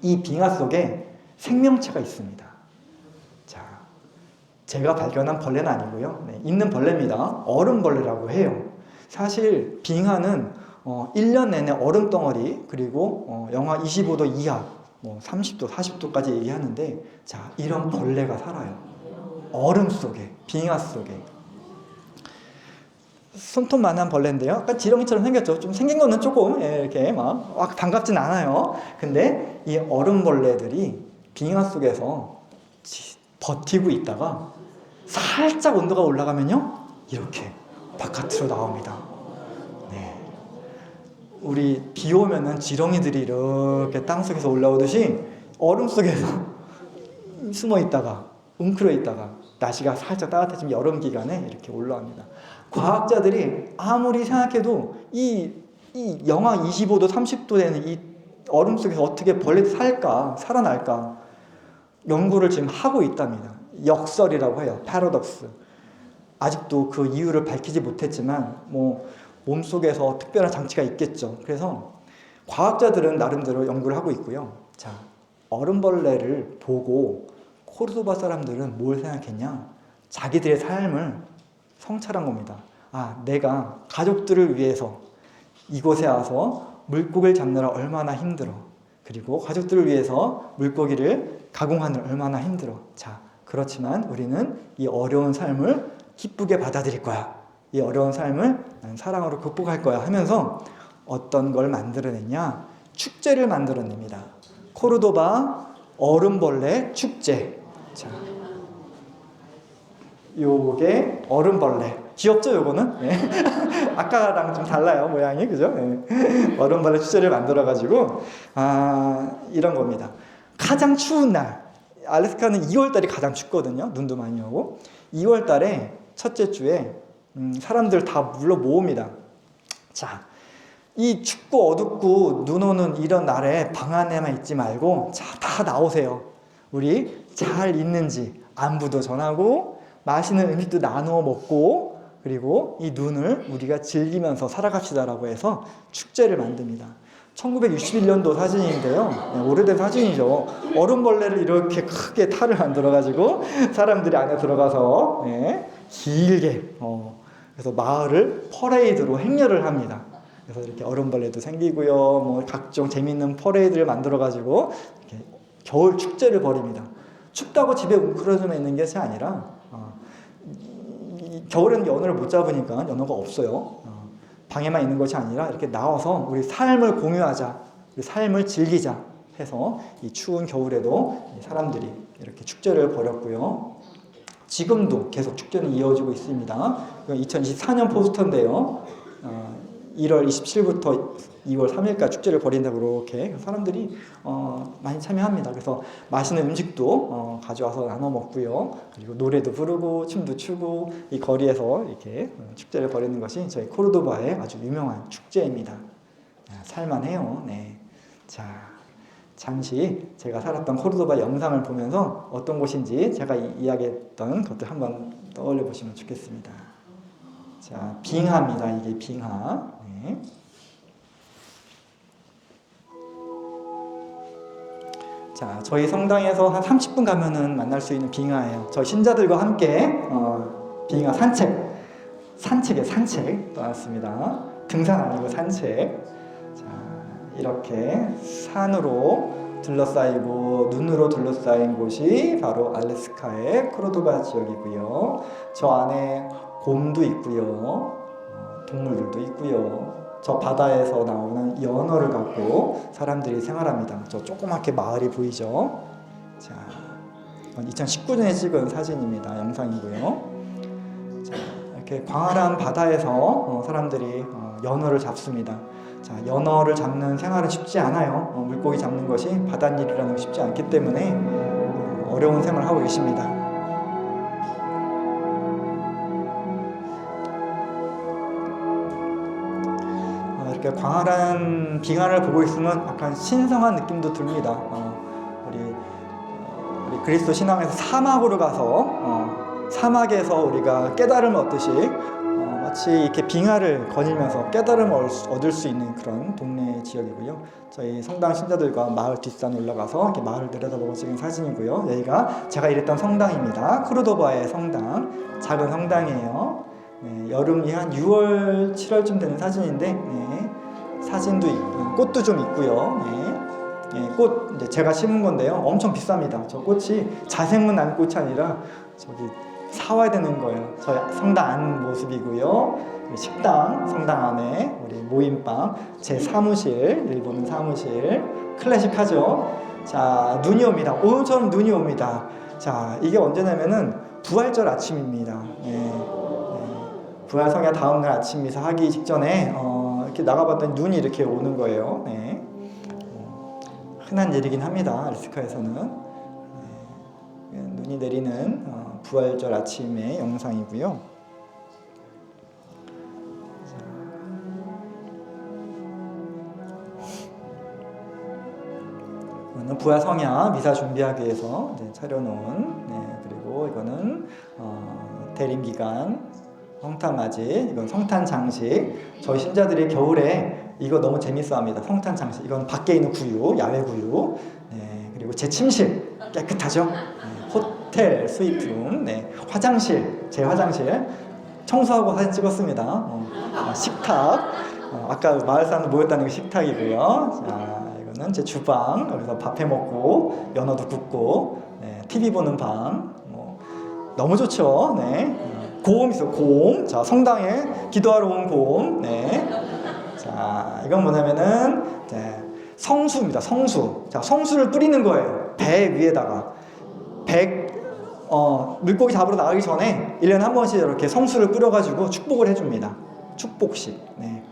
이 빙하 속에 생명체가 있습니다. 자, 제가 발견한 벌레는 아니고요. 네, 있는 벌레입니다. 얼음벌레라고 해요. 사실 빙하는 1년 내내 얼음 덩어리 그리고 영하 25도 이하 30도, 40도까지 얘기하는데 자, 이런 벌레가 살아요. 얼음 속에, 빙하 속에. 손톱만한 벌레인데요. 약간 지렁이처럼 생겼죠. 좀 생긴 거는 조금 이렇게 막 반갑진 않아요. 근데 이 얼음벌레들이 빙하 속에서 버티고 있다가 살짝 온도가 올라가면요, 이렇게 바깥으로 나옵니다. 네. 우리 비 오면은 지렁이들이 이렇게 땅 속에서 올라오듯이 얼음 속에서 숨어 있다가 웅크려 있다가 날씨가 살짝 따뜻해지면 여름 기간에 이렇게 올라옵니다. 과학자들이 아무리 생각해도 이 영하 25도, 30도 되는 이 얼음 속에서 어떻게 벌레들이 살아날까 연구를 지금 하고 있답니다. 역설이라고 해요. 패러독스. 아직도 그 이유를 밝히지 못했지만 몸속에서 특별한 장치가 있겠죠. 그래서 과학자들은 나름대로 연구를 하고 있고요. 자, 얼음벌레를 보고 코르도바 사람들은 뭘 생각했냐? 자기들의 삶을 성찰한 겁니다. 아, 내가 가족들을 위해서 이곳에 와서 물고기를 잡느라 얼마나 힘들어. 그리고 가족들을 위해서 물고기를 가공하느라 얼마나 힘들어. 자, 그렇지만 우리는 이 어려운 삶을 기쁘게 받아들일 거야. 이 어려운 삶을 나는 사랑으로 극복할 거야 하면서 어떤 걸 만들어냈냐? 축제를 만들어냅니다. 코르도바 얼음벌레 축제. 자, 요게 얼음벌레. 귀엽죠, 요거는? 네. 아까랑 좀 달라요, 모양이. 그죠? 네. 얼음벌레 축제를 만들어가지고, 이런 겁니다. 가장 추운 날. 알래스카는 2월달이 가장 춥거든요. 눈도 많이 오고. 2월달에 첫째 주에 사람들 다 물러 모읍니다. 자, 이 춥고 어둡고 눈 오는 이런 날에 방 안에만 있지 말고 자, 다 나오세요. 우리 잘 있는지 안부도 전하고 맛있는 음식도 나누어 먹고 그리고 이 눈을 우리가 즐기면서 살아갑시다라고 해서 축제를 만듭니다. 1961년도 사진인데요. 네, 오래된 사진이죠. 얼음벌레를 이렇게 크게 탈을 만들어가지고 사람들이 안에 들어가서 네, 길게 그래서 마을을 퍼레이드로 행렬을 합니다. 그래서 이렇게 얼음벌레도 생기고요. 뭐 각종 재미있는 퍼레이드를 만들어가지고 이렇게 겨울 축제를 벌입니다. 춥다고 집에 웅크러져 있는 것이 아니라 겨울에는 연어를 못 잡으니까 연어가 없어요. 방에만 있는 것이 아니라 이렇게 나와서 우리 삶을 공유하자, 우리 삶을 즐기자 해서 이 추운 겨울에도 사람들이 이렇게 축제를 벌였고요. 지금도 계속 축제는 이어지고 있습니다. 2024년 포스터인데요. 1월 27일부터 2월 3일까지 축제를 벌인다고 그렇게 사람들이 많이 참여합니다. 그래서 맛있는 음식도 가져와서 나눠 먹고요. 그리고 노래도 부르고 춤도 추고 이 거리에서 이렇게 축제를 벌이는 것이 저희 코르도바의 아주 유명한 축제입니다. 살만해요. 네. 자, 잠시 제가 살았던 코르도바 영상을 보면서 어떤 곳인지 제가 이야기했던 것들 한번 떠올려 보시면 좋겠습니다. 자, 빙하입니다. 이게 빙하. 네. 자, 저희 성당에서 한 30분 가면은 만날 수 있는 빙하예요. 저희 신자들과 함께 빙하 산책에 산책 떠났습니다. 등산 아니고 산책. 자, 이렇게 산으로 둘러싸이고 눈으로 둘러싸인 곳이 바로 알래스카의 코르도바 지역이고요. 저 안에 곰도 있고요. 동물들도 있고요. 저 바다에서 나오는 연어를 갖고 사람들이 생활합니다. 저 조그맣게 마을이 보이죠? 자, 2019년에 찍은 사진입니다. 영상이고요. 자, 이렇게 광활한 바다에서 사람들이 연어를 잡습니다. 자, 연어를 잡는 생활은 쉽지 않아요. 물고기 잡는 것이 바닷일이라는 것이 쉽지 않기 때문에 어려운 생활을 하고 계십니다. 이렇게 광활한 빙하를 보고 있으면 약간 신성한 느낌도 듭니다. 우리 그리스도 신앙에서 사막으로 가서 사막에서 우리가 깨달음을 얻듯이 마치 이렇게 빙하를 거닐면서 깨달음을 얻을 수 있는 그런 동네 지역이고요. 저희 성당 신자들과 마을 뒷산 올라가서 이렇게 마을을 내려다보고 찍은 사진이고요. 여기가 제가 일했던 성당입니다. 코르도바의 성당, 작은 성당이에요. 네, 여름이 한 6월, 7월쯤 되는 사진인데 네, 사진도 있고 꽃도 좀 있고요. 네, 네, 꽃 이제 제가 심은 건데요. 엄청 비쌉니다. 저 꽃이 자생문 난 꽃이 아니라 저기 사와야 되는 거예요. 저희 성당 안 모습이고요. 식당, 성당 안에 우리 모임방, 제 사무실, 일본은 사무실, 클래식하죠. 자, 눈이 옵니다. 오늘처럼 눈이 옵니다. 자, 이게 언제냐면은 부활절 아침입니다. 네. 부활성야 다음날 아침 미사 하기 직전에 이렇게 나가봤더니 눈이 이렇게 오는 거예요. 네. 흔한 일이긴 합니다. 알래스카에서는. 네. 눈이 내리는 부활절 아침의 영상이고요. 이거는 부활성야 미사 준비하기 위해서 차려놓은 그리고 이거는 대림기간 성탄맞이, 이건 성탄 장식. 저희 신자들이 겨울에 이거 너무 재밌어합니다. 성탄 장식. 이건 밖에 있는 구유, 야외 구유. 네, 그리고 제 침실 깨끗하죠. 네, 호텔 스위트룸, 네, 화장실, 제 화장실 청소하고 사진 찍었습니다. 식탁, 아까 마을 사람들 모였다는 게 식탁이고요. 자, 이거는 제 주방. 여기서 밥 해 먹고 연어도 굽고 네, TV 보는 방. 너무 좋죠. 네. 고음 있어요. 고음. 자, 성당에 기도하러 온 고음. 네. 자, 이건 뭐냐면은 성수입니다. 성수. 자, 성수를 뿌리는 거예요. 배 위에다가. 물고기 잡으러 나가기 전에 1년에 한 번씩 이렇게 성수를 뿌려가지고 축복을 해줍니다. 축복식. 네.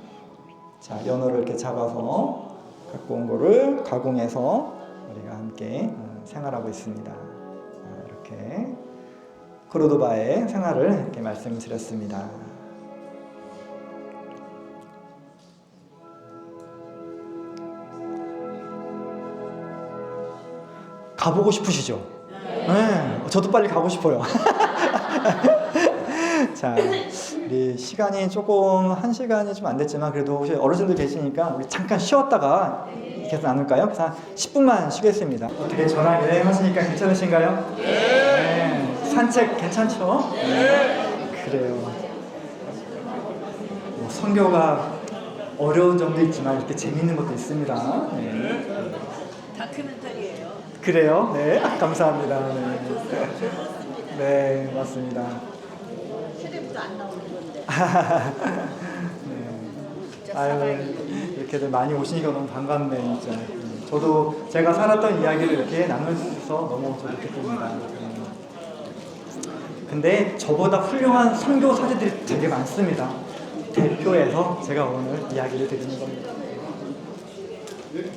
자, 연어를 이렇게 잡아서 갖고 온 거를 가공해서 우리가 함께 생활하고 있습니다. 자, 이렇게. 코르도바의 생활을 이렇게 말씀드렸습니다. 가보고 싶으시죠? 네. 저도 빨리 가고 싶어요. 자, 우리 시간이 조금 1시간이 좀 안 됐지만 그래도 혹시 어르신들 계시니까 우리 잠깐 쉬었다가 계속 나눌까요? 그래서 한 10분만 쉬겠습니다. 어떻게 저랑 여행하시니까 괜찮으신가요? 네. 산책 괜찮죠? 네. 그래요. 뭐 선교가 어려운 점도 있지만 이렇게 재밌는 것도 있습니다. 네. 다큐멘터리예요. 그래요? 네, 감사합니다. 네, 네 맞습니다. 텔레비도 안 나오는 건데. 네. 아유, 이렇게들 많이 오시니까 너무 반갑네, 진짜. 저도 제가 살았던 이야기를 이렇게 나눌 수 있어서 너무 저도 기쁩니다. 근데 저보다 훌륭한 선교사들이 되게 많습니다. 대표해서 제가 오늘 이야기를 드리는 겁니다. 여기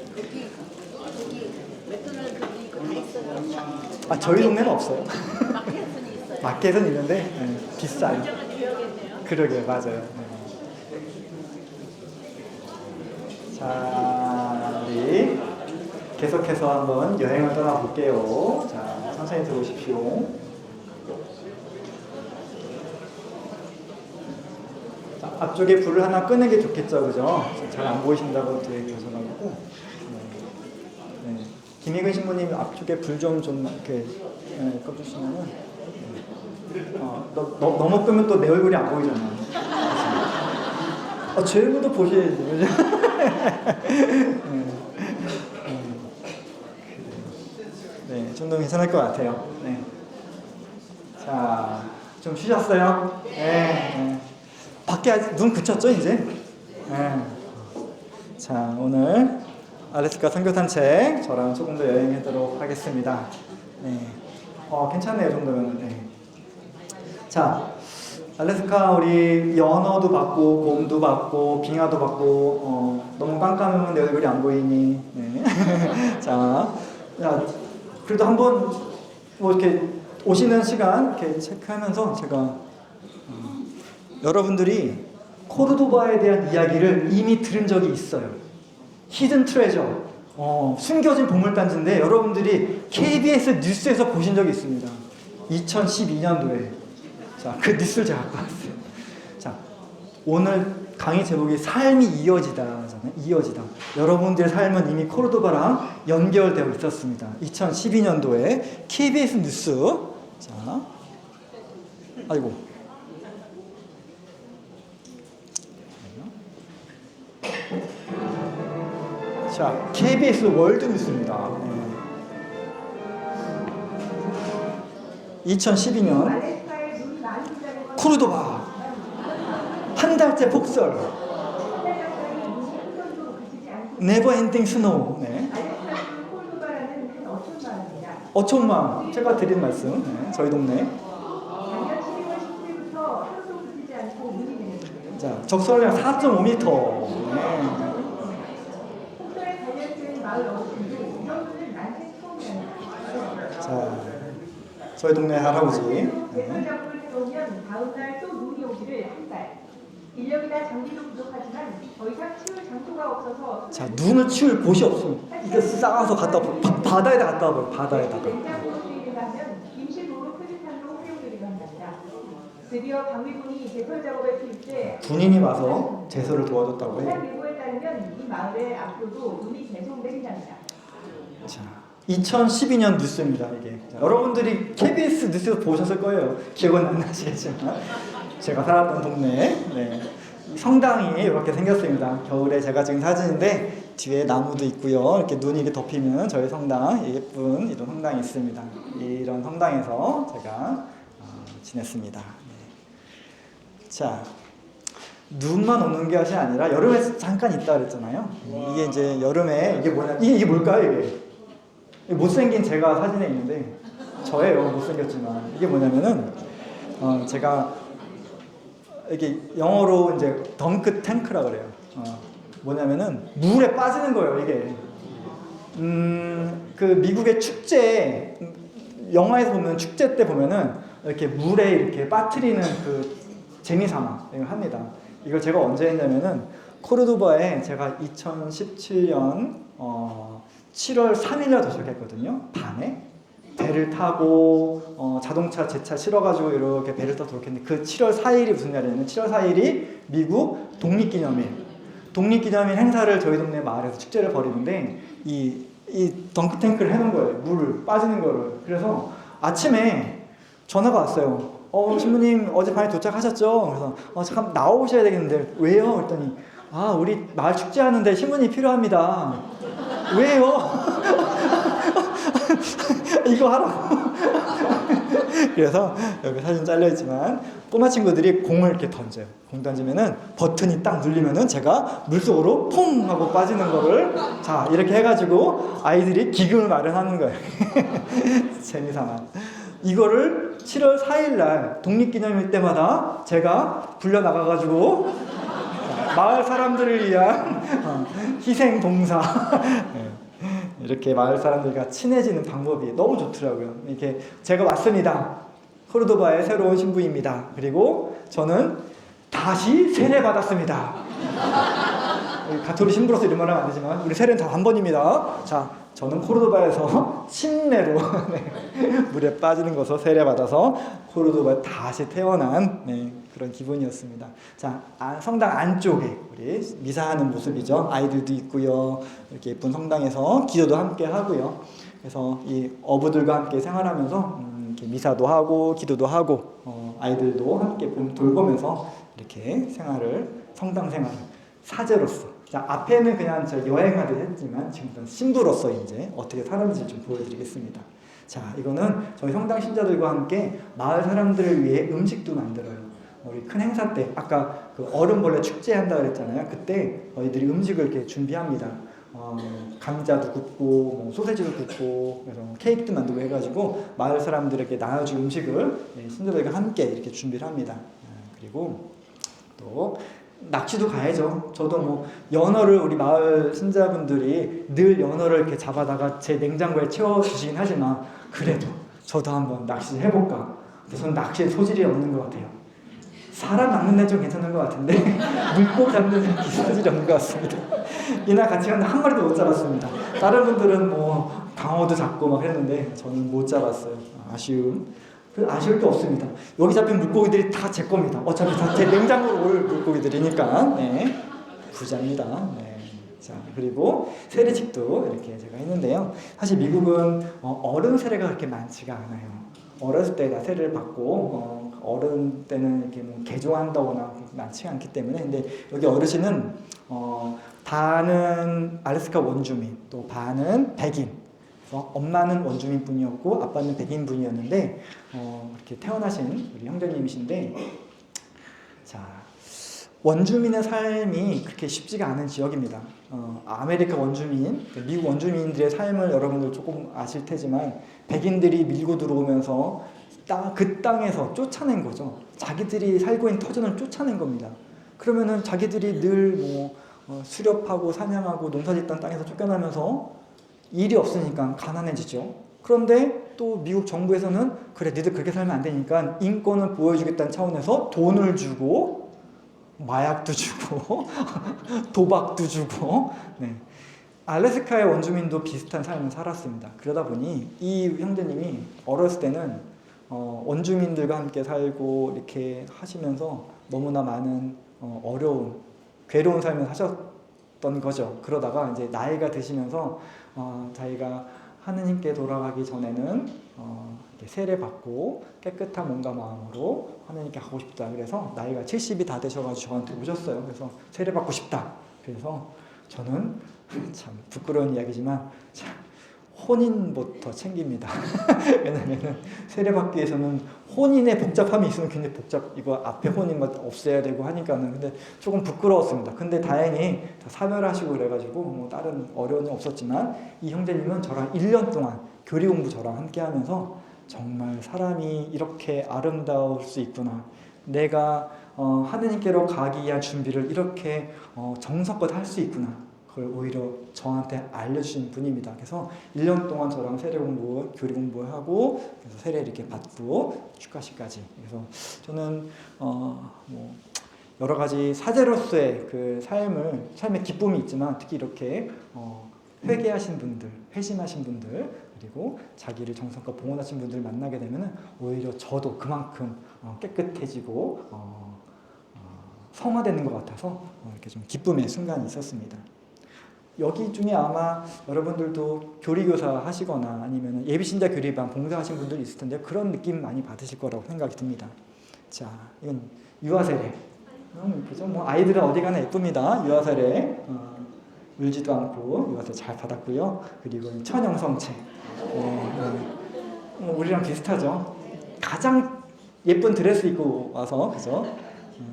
맥도날드 이거 다 있어요. 아, 저희 동네는 없어요. 마켓은 있어요. 마켓은 있는데 네, 비싸요. 굉장히 귀하겠네요. 그러게 맞아요. 네. 자, 우리 계속해서 한번 여행을 떠나볼게요. 자, 천천히 들어오십시오. 자, 앞쪽에 불을 하나 끄는 게 좋겠죠, 그죠? 잘 안 보이신다고 뒤에 계셔가지고. 네. 네. 김희근 신부님 앞쪽에 불 좀 이렇게 네, 꺼주시면은. 너무 끄면 또 내 얼굴이 안 보이잖아. 제 얼굴도 보셔야지. 네, 좀 더 괜찮을 것 같아요. 네. 자, 좀 쉬셨어요? 네. 네. 밖에 아직 눈 그쳤죠, 이제? 네. 자, 오늘 알래스카 선교산책 저랑 조금 더 여행하도록 하겠습니다. 네. 괜찮네요, 이 정도면. 네. 자, 알래스카 우리 연어도 받고 곰도 받고 빙하도 받고 너무 깜깜하면 내 얼굴이 안 보이니. 네. 자, 그래도 한번 뭐 이렇게 오시는 시간 이렇게 체크하면서 제가 여러분들이 코르도바에 대한 이야기를 이미 들은 적이 있어요. 히든 트레저, 숨겨진 보물단지인데 여러분들이 KBS 뉴스에서 보신 적이 있습니다. 2012년도에. 자, 그 뉴스를 제가 갖고 왔어요. 자, 오늘 강의 제목이 삶이 이어지다잖아요. 이어지다. 여러분들의 삶은 이미 코르도바랑 연결되어 있었습니다. 2012년도에 KBS 뉴스. 자, 아이고. 자, KBS 월드 뉴스입니다. 2012년 코르도바 한 달째 폭설 네버 엔딩 스노우. 네. 어촌마을 제가 드린 말씀. 네, 저희 동네. 자, 적설량 4.5m. 네. 자, 저희 동네 할아버지. 대설작물을 해보면 다음날 또 눈이 오기를 한 달. 인력이나 장비도 부족하지만 더 이상 치울 장소가 없어서. 자, 눈을 치울 곳이 없습니다. 이거 싸가서 갖다 바다에다 갖다 버려. 바다에다가. 냉장고로 쓰이는가 하면 임시도로 표지탄으로 활용되기도 한답니다. 드디어 방위군이 제설 작업에 투입돼 군인이 와서 제설을 도와줬다고 해요. 예보에 따르면 이 마을에 앞으로도 눈이 계속 내린답니다. 자, 2012년 뉴스입니다, 이게. 자, 여러분들이 KBS 뉴스에서 보셨을 거예요. 기억은 안 나시겠지만. 제가 살았던 동네. 네. 성당이 이렇게 생겼습니다. 겨울에 제가 찍은 사진인데, 뒤에 나무도 있고요. 이렇게 눈이 이렇게 덮이면 저희 성당, 예쁜 이런 성당이 있습니다. 이런 성당에서 제가 지냈습니다. 네. 자, 눈만 오는 것이 아니라 여름에 잠깐 있다 그랬잖아요. 이게 이제 여름에 이게 뭐냐? 이게 뭘까요, 이게? 못생긴 제가 사진에 있는데 저예요. 못생겼지만 이게 뭐냐면은 제가 이게 영어로 이제 덩크 탱크라 그래요. 뭐냐면은 물에 빠지는 거예요. 이게 그 미국의 축제 영화에서 보면 축제 때 보면은 이렇게 물에 이렇게 빠뜨리는 그 재미삼아 이걸 합니다. 이걸 제가 언제 했냐면은 코르도바에 제가 2017년 7월 3일날 도착했거든요. 밤에. 배를 타고 자동차 제 차 실어가지고 이렇게 배를 타서 도착했는데 그 7월 4일이 무슨 날이냐면 7월 4일이 미국 독립기념일. 독립기념일 행사를 저희 동네 마을에서 축제를 벌이는데 이 덩크탱크를 해놓은 거예요. 물 빠지는 거를. 그래서 아침에 전화가 왔어요. 신부님 어젯밤에 도착하셨죠? 그래서 잠깐 나오셔야 되겠는데 왜요? 그랬더니 우리 마을 축제하는데 신부님 필요합니다. 왜요? 이거 하라고. 그래서 여기 사진 잘려있지만 꼬마 친구들이 공을 이렇게 던져요. 공 던지면은 버튼이 딱 눌리면은 제가 물속으로 퐁 하고 빠지는 거를 자 이렇게 해가지고 아이들이 기금을 마련하는 거예요. 재미삼아. 이거를 7월 4일날 독립기념일 때마다 제가 불려나가가지고 마을 사람들을 위한 희생 봉사 이렇게 마을 사람들과 친해지는 방법이 너무 좋더라고요. 이렇게 제가 왔습니다. 코르도바의 새로운 신부입니다. 그리고 저는 다시 세례받았습니다. 가톨릭 신부로서 이런 말 하면 안 되지만 우리 세례는 다 한 번입니다. 자, 저는 코르도바에서 침례로 물에 빠지는 것을 세례받아서 코르도바에 다시 태어난 그런 기분이었습니다. 자, 성당 안쪽에 우리 미사하는 모습이죠. 아이들도 있고요. 이렇게 예쁜 성당에서 기도도 함께 하고요. 그래서 이 어부들과 함께 생활하면서 이렇게 미사도 하고 기도도 하고 아이들도 함께 돌보면서 이렇게 성당 생활을 사제로서. 자, 앞에는 그냥 저 여행하듯 했지만 지금 신부로서 이제 어떻게 살았는지 좀 보여드리겠습니다. 자, 이거는 저희 성당 신자들과 함께 마을 사람들을 위해 음식도 만들어요. 우리 큰 행사 때 아까 그 얼음벌레 축제 한다 그랬잖아요. 그때 저희들이 음식을 이렇게 준비합니다. 감자도 굽고 뭐 소세지도 굽고 그래서 케이크도 만들고 해가지고 마을 사람들에게 나눠줄 음식을 신자들과 함께 이렇게 준비를 합니다. 그리고 또 낚시도 가야죠. 저도 뭐 연어를 우리 마을 신자분들이 늘 연어를 이렇게 잡아다가 제 냉장고에 채워주시긴 하지만 그래도 저도 한번 낚시 해볼까. 저는 낚시에 소질이 없는 것 같아요. 사람 낚는 데는 좀 괜찮은 것 같은데 물고기 잡는 데는 소질이 없는 것 같습니다. 이날 같이 갔는데 한 마리도 못 잡았습니다. 다른 분들은 뭐 강어도 잡고 막 했는데 저는 못 잡았어요. 아쉬울 게 없습니다. 여기 잡힌 물고기들이 다 제 겁니다. 어차피 다 제 냉장고로 올 물고기들이니까. 부자입니다. 자, 그리고 세례식도 이렇게 제가 했는데요. 사실 미국은 어른 세례가 그렇게 많지가 않아요. 어렸을 때 나 세례를 받고 어른 때는 이렇게 뭐 개종한다거나 많지 않기 때문에. 근데 여기 어르신은 반은 알래스카 원주민, 또 반은 백인. 엄마는 원주민 분이었고 아빠는 백인 분이었는데 이렇게 태어나신 우리 형제님이신데, 자, 원주민의 삶이 그렇게 쉽지가 않은 지역입니다. 아메리카 원주민, 미국 원주민들의 삶을 여러분들 조금 아실 테지만 백인들이 밀고 들어오면서 그 땅에서 쫓아낸 거죠. 자기들이 살고 있는 터전을 쫓아낸 겁니다. 그러면은 자기들이 늘 수렵하고 사냥하고 농사짓던 땅에서 쫓겨나면서 일이 없으니까 가난해지죠. 그런데 또 미국 정부에서는 그래, 니들 그렇게 살면 안 되니까 인권을 보여주겠다는 차원에서 돈을 주고 마약도 주고 도박도 주고. 알래스카의 원주민도 비슷한 삶을 살았습니다. 그러다 보니 이 형제님이 어렸을 때는 원주민들과 함께 살고 이렇게 하시면서 너무나 많은 어려운 괴로운 삶을 사셨던 거죠. 그러다가 이제 나이가 드시면서 자기가 하느님께 돌아가기 전에는 세례 받고 깨끗한 몸과 마음으로 하느님께 가고 싶다. 그래서 나이가 70이 다 되셔가지고 저한테 오셨어요. 그래서 세례 받고 싶다. 그래서 저는 참 부끄러운 이야기지만 참 혼인부터 챙깁니다. 왜냐면은 세례 받기 위해서는 혼인의 복잡함이 있으면 굉장히 이거 앞에 혼인만 없애야 되고 하니까는. 근데 조금 부끄러웠습니다. 근데 다행히 사별하시고 그래가지고 뭐 다른 어려움은 없었지만 이 형제님은 저랑 1년 동안 교리 공부 저랑 함께 하면서 정말 사람이 이렇게 아름다울 수 있구나. 내가 하느님께로 가기 위한 준비를 이렇게 정성껏 할 수 있구나. 그걸 오히려 저한테 알려주신 분입니다. 그래서 1년 동안 저랑 세례 공부, 교리 공부하고 그래서 세례 이렇게 받고 축가식까지. 그래서 저는 뭐 여러 가지 사제로서의 그 삶의 기쁨이 있지만 특히 이렇게 회개하신 분들, 회심하신 분들, 그리고 자기를 정성껏 봉헌하신 분들 만나게 되면 오히려 저도 그만큼 깨끗해지고 성화되는 것 같아서 이렇게 좀 기쁨의 순간이 있었습니다. 여기 중에 아마 여러분들도 교리교사 하시거나 아니면 예비신자 교리반 봉사하신 분들이 있을 텐데 그런 느낌 많이 받으실 거라고 생각이 듭니다. 자, 이건 유아세례. 그죠? 뭐 아이들은 어디 가나 예쁩니다. 유아세례. 울지도 않고 유아세례 잘 받았고요. 그리고 천영성체. 우리랑 비슷하죠. 가장 예쁜 드레스 입고 와서 그죠?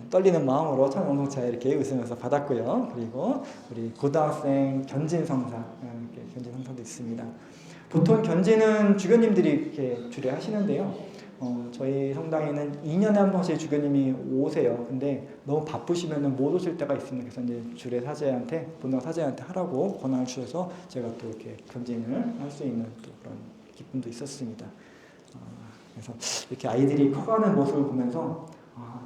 떨리는 마음으로 천영성체 이렇게 웃으면서 받았고요. 그리고 우리 고등학생 견진성사, 이렇게 견진성사도 있습니다. 보통 견진은 주교님들이 이렇게 주례하시는데요. 저희 성당에는 2년에 한 번씩 주교님이 오세요. 근데 너무 바쁘시면 못 오실 때가 있습니다. 그래서 이제 주례 사제한테, 본당 사제한테 하라고 권한을 주셔서 제가 또 이렇게 견진을 할 수 있는 또 그런 기쁨도 있었습니다. 그래서 이렇게 아이들이 커가는 모습을 보면서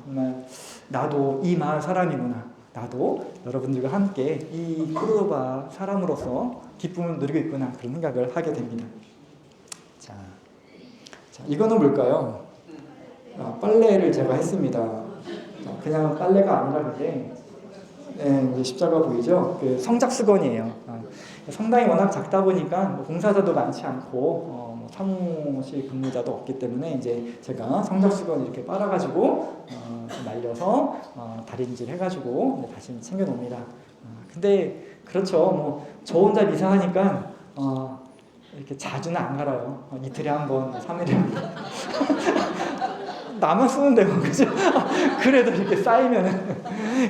정말 나도 이 마을 사람이구나. 나도 여러분들과 함께 이 코르도바 사람으로서 기쁨을 누리고 있구나. 그런 생각을 하게 됩니다. 자, 이거는 뭘까요? 빨래를 제가 했습니다. 그냥 빨래가 아니라 근데 이제 십자가 보이죠? 그 성작수건이에요. 성당이 워낙 작다 보니까 봉사자도 많지 않고 사무실 근무자도 없기 때문에 이제 제가 성작수건 이렇게 빨아가지고 말려서 다림질 해가지고 다시 챙겨놉니다. 근데 그렇죠. 뭐 저 혼자 미사하니까 이렇게 자주는 안 갈아요. 이틀에 한 번, 3일에 한 번. 나만 쓰는데 뭐 그죠? 그래도 이렇게 쌓이면은.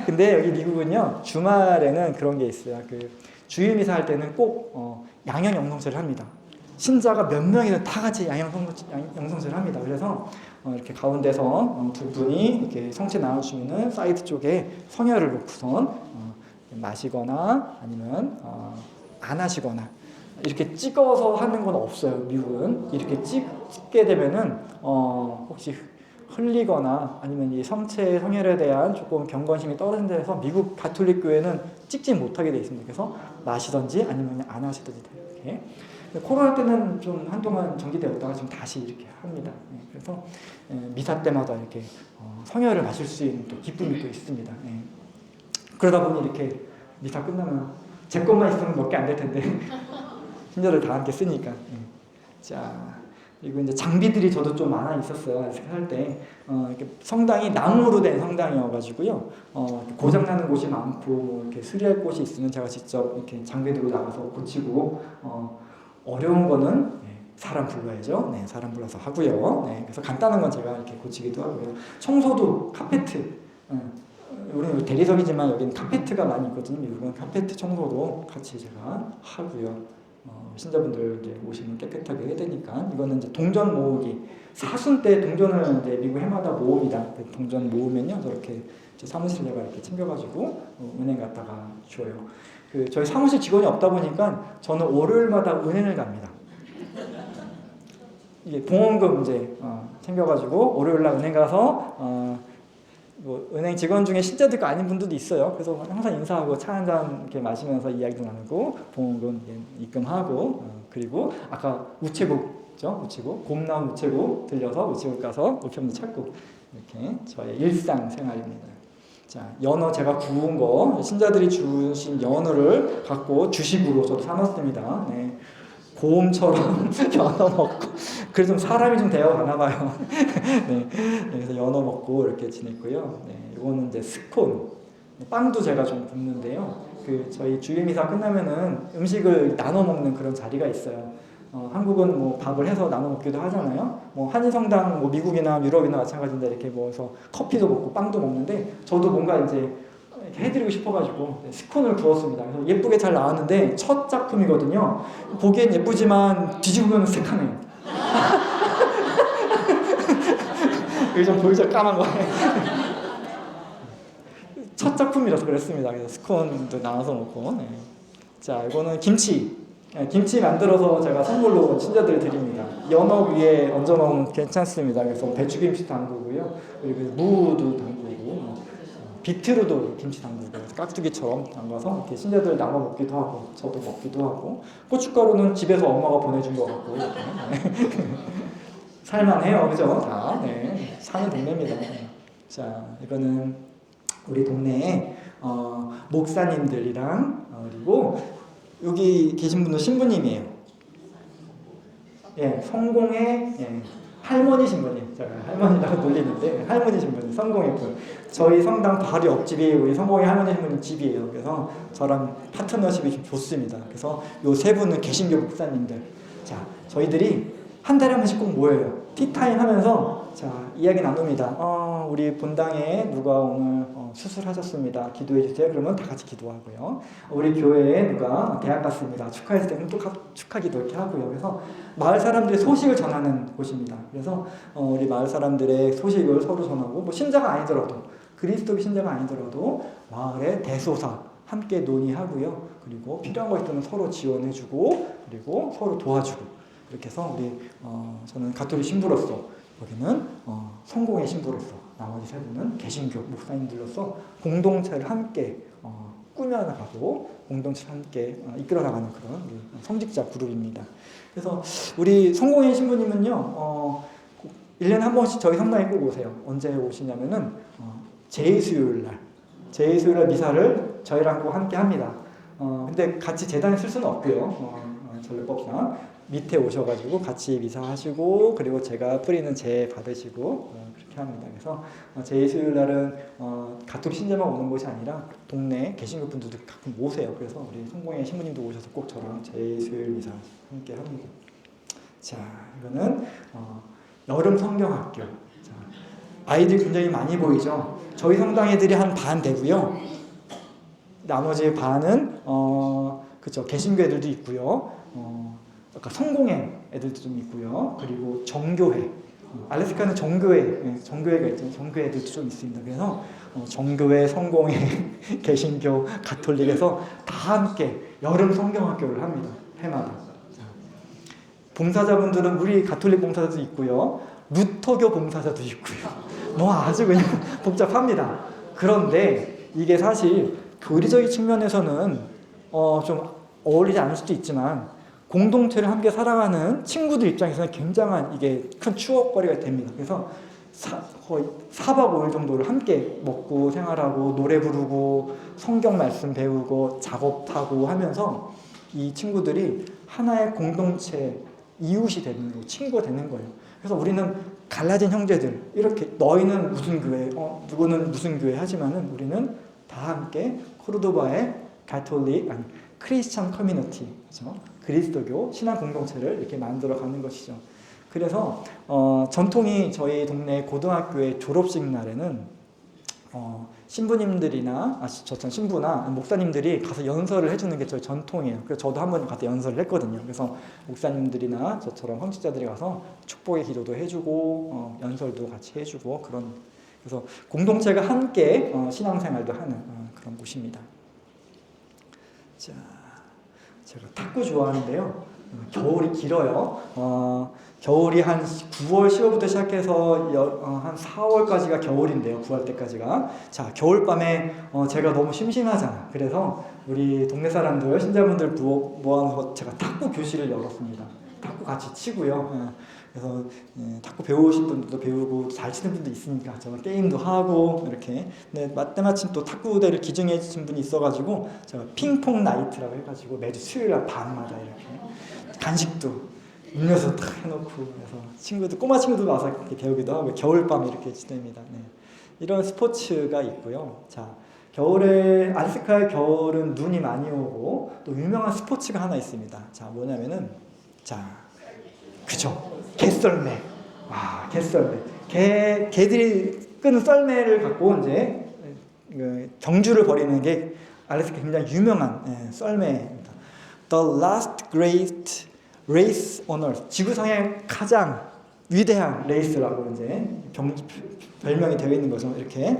근데 여기 미국은요 주말에는 그런 게 있어요. 그 주일 미사 할 때는 꼭 양형 영성체를 합니다. 신자가 몇 명이든 다 같이 양형 영성체를 합니다. 그래서 이렇게 가운데서 두 분이 이렇게 성체 나눠주면은 사이드 쪽에 성혈을 놓고선 마시거나 아니면 안 하시거나. 이렇게 찍어서 하는 건 없어요. 미국은 이렇게 찍게 되면은 혹시 흘리거나 아니면 이 성체 성혈에 대한 조금 경건심이 떨어진 데서 미국 가톨릭 교회는 찍지 못하게 돼 있습니다. 그래서 마시든지 아니면 안 하시든지 이렇게. 코로나 때는 좀 한동안 정지되었다가 지금 다시 이렇게 합니다. 그래서 미사 때마다 이렇게 성혈을 마실 수 있는 또 기쁨이 또 있습니다. 그러다 보니 이렇게 미사 끝나면 제 것만 있으면 몇 개 안 될 텐데. 신자들 다 함께 쓰니까. 자, 그리고 이제 장비들이 저도 좀 많아 있었어요. 할 때. 이렇게 성당이 나무로 된 성당이어가지고요. 고장나는 곳이 많고, 이렇게 수리할 곳이 있으면 제가 직접 이렇게 장비 들고 나가서 고치고, 어려운 거는 사람 불러야죠. 네, 사람 불러서 하고요. 네, 그래서 간단한 건 제가 이렇게 고치기도 하고요. 청소도 카페트. 우리는 대리석이지만 여기는 카페트가 많이 있거든요. 미국은 카페트 청소도 같이 제가 하고요. 신자분들 이제 오시면 깨끗하게 해야 되니까. 이거는 이제 동전 모으기. 사순 때 동전을 이제 미국 해마다 모읍니다. 동전 모으면요, 저렇게 사무실 내가 이렇게 챙겨가지고 은행 갔다가 줘요. 저희 사무실 직원이 없다 보니까 저는 월요일마다 은행을 갑니다. 이게 봉헌금 이제 챙겨가지고 월요일날 은행 가서 뭐 은행 직원 중에 신자들과 아닌 분들도 있어요. 그래서 항상 인사하고 차 한잔 이렇게 마시면서 이야기도 나누고 봉헌금 입금하고 그리고 아까 우체국죠, 우체국 곰나온 우체국 들려서 우체국 가서 우편도 찾고 이렇게 저의 일상 생활입니다. 자, 연어 제가 구운 거 신자들이 주신 연어를 갖고 주식으로 저도 사놨습니다. 네. 고음처럼 연어 먹고 그래서 좀 사람이 좀 되어가나 봐요. 네. 그래서 연어 먹고 이렇게 지냈고요. 네. 이거는 이제 스콘 빵도 제가 좀 굽는데요. 저희 주일 미사 끝나면은 음식을 나눠 먹는 그런 자리가 있어요. 한국은 뭐 밥을 해서 나눠 먹기도 하잖아요. 뭐 한인성당 뭐 미국이나 유럽이나 마찬가지인데 이렇게 모여서 커피도 먹고 빵도 먹는데 저도 뭔가 이제 이렇게 해드리고 싶어가지고 스콘을 구웠습니다. 그래서 예쁘게 잘 나왔는데 첫 작품이거든요. 보기엔 예쁘지만 뒤집으면 새카매요. 여기 좀 보이죠? 까만 거. 첫 작품이라서 그랬습니다. 그래서 스콘도 나눠서 먹고. 네. 자, 이거는 김치. 김치 만들어서 제가 선물로 신자들 드립니다. 연어 위에 얹어 먹으면 괜찮습니다. 그래서 배추김치 담그고요. 그리고 무도 담그고 비트로도 김치 담그고 깍두기처럼 담가서 이렇게 신자들 나눠 먹기도 하고 저도 먹기도 하고 고춧가루는 집에서 엄마가 보내준 것 같고 이렇게 살만해요, 그죠? 다 사는 동네입니다. 자, 이거는 우리 동네에 목사님들이랑 그리고 여기 계신 분은 신부님이에요. 성공의 할머니 신부님, 제가 할머니라고 놀리는데 할머니 신부님, 성공의 분. 저희 성당 바로 옆집이 우리 성공의 할머니 신부님 집이에요. 그래서 저랑 파트너십이 좀 좋습니다. 그래서 요 세 분은 개신교 목사님들. 자, 저희들이 한 달에 한 번씩 꼭 모여요. 티타임 하면서 자 이야기 나눕니다. 우리 본당에 누가 오늘 수술하셨습니다. 기도해 주세요. 그러면 다 같이 기도하고요. 우리 교회에 누가 대학 갔습니다. 축하했을 때는 또 축하 기도 이렇게 하고요. 그래서 마을 사람들의 소식을 전하는 곳입니다. 그래서 우리 마을 사람들의 소식을 서로 전하고 뭐 신자가 아니더라도 그리스도의 신자가 아니더라도 마을의 대소사 함께 논의하고요. 그리고 필요한 거 있으면 서로 지원해주고 그리고 서로 도와주고 이렇게 해서 우리 저는 가톨릭 신부로서 여기는 성공의 신부로서 나머지 세 분은 개신교 목사님들로서 공동체를 함께 꾸며나가고 공동체를 함께 이끌어나가는 그런 성직자 그룹입니다. 그래서 우리 성공의 신부님은요 1년에 한 번씩 저희 성당에 꼭 오세요. 언제 오시냐면은 제수요일날 미사를 저희랑 꼭 함께 합니다. 근데 같이 재단에 쓸 수는 없고요. 전례법상 밑에 오셔가지고 같이 미사하시고 그리고 제가 뿌리는 제 받으시고 그렇게 합니다. 그래서 제수요일 날은 가톨릭 신자만 오는 곳이 아니라 동네 개신교 분들도 가끔 오세요. 그래서 우리 성공의 신부님도 오셔서 꼭 저랑 제수요일 미사 함께 합니다. 자, 이거는 여름 성경학교. 자, 아이들이 굉장히 많이 보이죠. 저희 성당 애들이 한 반 되고요. 나머지 반은 그쵸 개신교 애들도 있고요. 아까 성공회 애들도 좀 있고요. 그리고 정교회, 알래스카는 정교회가 있잖아요. 정교회 애들도 좀 있습니다. 그래서 정교회, 성공회, 개신교, 가톨릭에서 다 함께 여름 성경학교를 합니다. 해마다. 봉사자분들은 우리 가톨릭 봉사자도 있고요. 루터교 봉사자도 있고요. 뭐 아주 그냥 복잡합니다. 그런데 이게 사실 교리적인 측면에서는 좀 어울리지 않을 수도 있지만 공동체를 함께 살아가는 친구들 입장에서는 굉장한 이게 큰 추억거리가 됩니다. 그래서 거의 4박 5일 정도를 함께 먹고 생활하고 노래 부르고 성경 말씀 배우고 작업하고 하면서 이 친구들이 하나의 공동체 이웃이 되는 거예요. 친구가 되는 거예요. 그래서 우리는 갈라진 형제들 이렇게 너희는 무슨 교회, 누구는 무슨 교회 하지만은 우리는 다 함께 코르도바의 가톨릭 크리스천 커뮤니티, 그렇죠? 그리스도교 신앙 공동체를 이렇게 만들어가는 것이죠. 그래서 전통이 저희 동네 고등학교의 졸업식 날에는 신부님들이나 저처럼 신부나 목사님들이 가서 연설을 해주는 게 저희 전통이에요. 그래서 저도 한번 가서 연설을 했거든요. 그래서 목사님들이나 저처럼 헌직자들이 가서 축복의 기도도 해주고 연설도 같이 해주고 그래서 공동체가 함께 신앙생활도 하는 그런 곳입니다. 자, 제가 탁구 좋아하는데요. 겨울이 길어요. 겨울이 한 9월, 10월부터 시작해서 한 4월까지가 겨울인데요. 9월 때까지가. 자, 겨울밤에 제가 너무 심심하잖아. 그래서 우리 동네 사람들, 신자분들 모아서 제가 탁구 교실을 열었습니다. 탁구 같이 치고요. 그래서 탁구 배우신 분들도 배우고 잘 치는 분도 있으니까 제가 게임도 하고 이렇게. 근데 때마침 또 탁구대를 기증해 주신 분이 있어가지고 제가 핑퐁 나이트라고 해가지고 매주 수요일 밤마다 이렇게 간식도 음료수 딱 해놓고 그래서 꼬마 친구들 와서 이렇게 배우기도 하고 겨울밤 이렇게 지냅니다. 네. 이런 스포츠가 있고요. 자, 겨울에 알래스카의 겨울은 눈이 많이 오고 또 유명한 스포츠가 하나 있습니다. 자, 뭐냐면은 그죠? 개썰매. 개썰매. 개들이 끄는 썰매를 갖고 이제 경주를 벌이는 게 알래스카 굉장히 유명한 썰매입니다. The last great race on earth. 지구상의 가장 위대한 레이스라고 이제 별명이 되어 있는 거죠. 이렇게.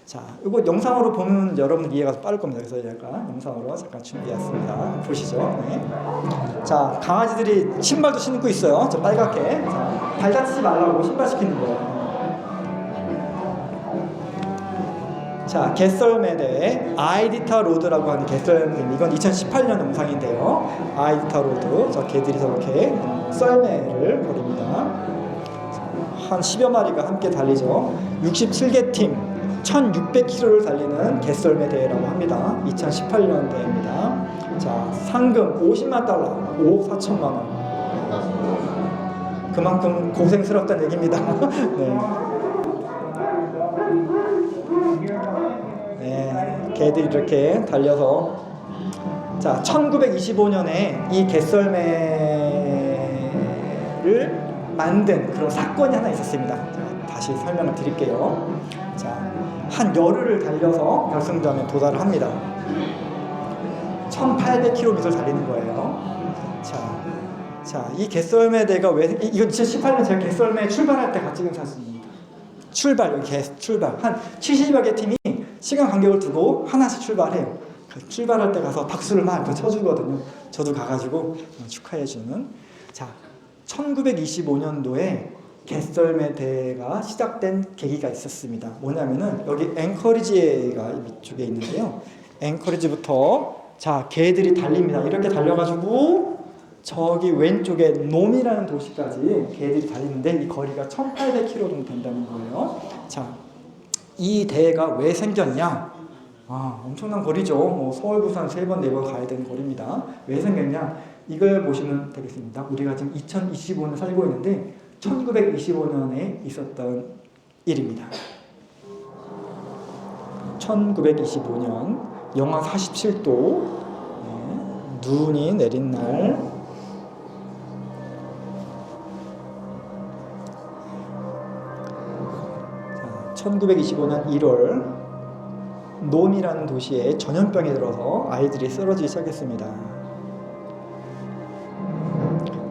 자, 이거 영상으로 보면 여러분 이해가 빠를 겁니다. 그래서 제가 영상으로 잠깐 준비했습니다. 보시죠. 네. 자, 강아지들이 신발도 신고 있어요. 저 빨갛게. 자, 발 다치지 말라고 신발 시키는 거예요. 자, 겟썰매 대회 아이디타 로드라고 하는 겟썰매, 이건 2018년 영상인데요. 아이디타 로드, 자, 개들이 저렇게 썰매를 벌입니다. 한 10여 마리가 함께 달리죠. 67개 팀 1600km를 달리는 갯썰매 대회라고 합니다. 2018년 대회입니다. 자, 상금 50만 달러, 5억 4천만 원. 그만큼 고생스럽다는 얘기입니다. 네. 네, 개들이 이렇게 달려서, 자, 1925년에 이 갯썰매를 만든 그런 사건이 하나 있었습니다. 자, 다시 설명을 드릴게요. 자, 한 열흘을 달려서 결승점에 도달을 합니다. 1800km를 달리는 거예요. 자, 이 갯썰매 대가 왜, 이건 2018년 제가 갯썰매 출발할 때 같이 찍은 사진입니다. 출발. 한 70여 개 팀이 시간 간격을 두고 하나씩 출발해요. 출발할 때 가서 박수를 막 쳐주거든요. 저도 가가지고 축하해주는. 자, 1925년도에 갯썰매 대회가 시작된 계기가 있었습니다. 뭐냐면은 여기 앵커리지가 이쪽에 있는데요. 앵커리지부터, 자, 개들이 달립니다. 이렇게 달려가지고 저기 왼쪽에 놈이라는 도시까지 개들이 달리는데 이 거리가 1800km 정도 된다는 거예요. 자, 이 대회가 왜 생겼냐? 엄청난 거리죠. 뭐 서울, 부산 3번, 4번 가야 되는 거리입니다. 왜 생겼냐? 이걸 보시면 되겠습니다. 우리가 지금 2025년 살고 있는데 1925년에 있었던 일입니다. 1925년 영하 47도, 눈이 내린 날, 자, 1925년 1월 놈이라는 도시에 전염병이 들어서 아이들이 쓰러지기 시작했습니다.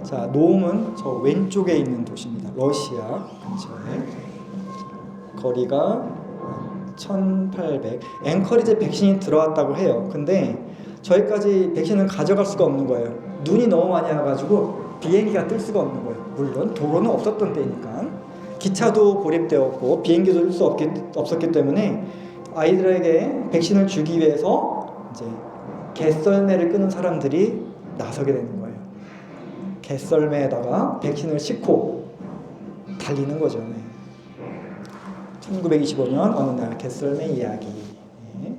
자, 놈은 저 왼쪽에 있는 도시입니다. 러시아 근처에. 거리가 1800. 앵커리지 백신이 들어왔다고 해요. 근데 저희까지 백신을 가져갈 수가 없는 거예요. 눈이 너무 많이 와가지고 비행기가 뜰 수가 없는 거예요. 물론 도로는 없었던 때니까. 기차도 고립되었고 비행기도 뜰 수 없었기 때문에 아이들에게 백신을 주기 위해서 이제 갯썰매를 끄는 사람들이 나서게 되는 거예요. 갯썰매에다가 백신을 싣고 달리는 거죠. 네. 1925년 어느 날 갯썰매 이야기. 네.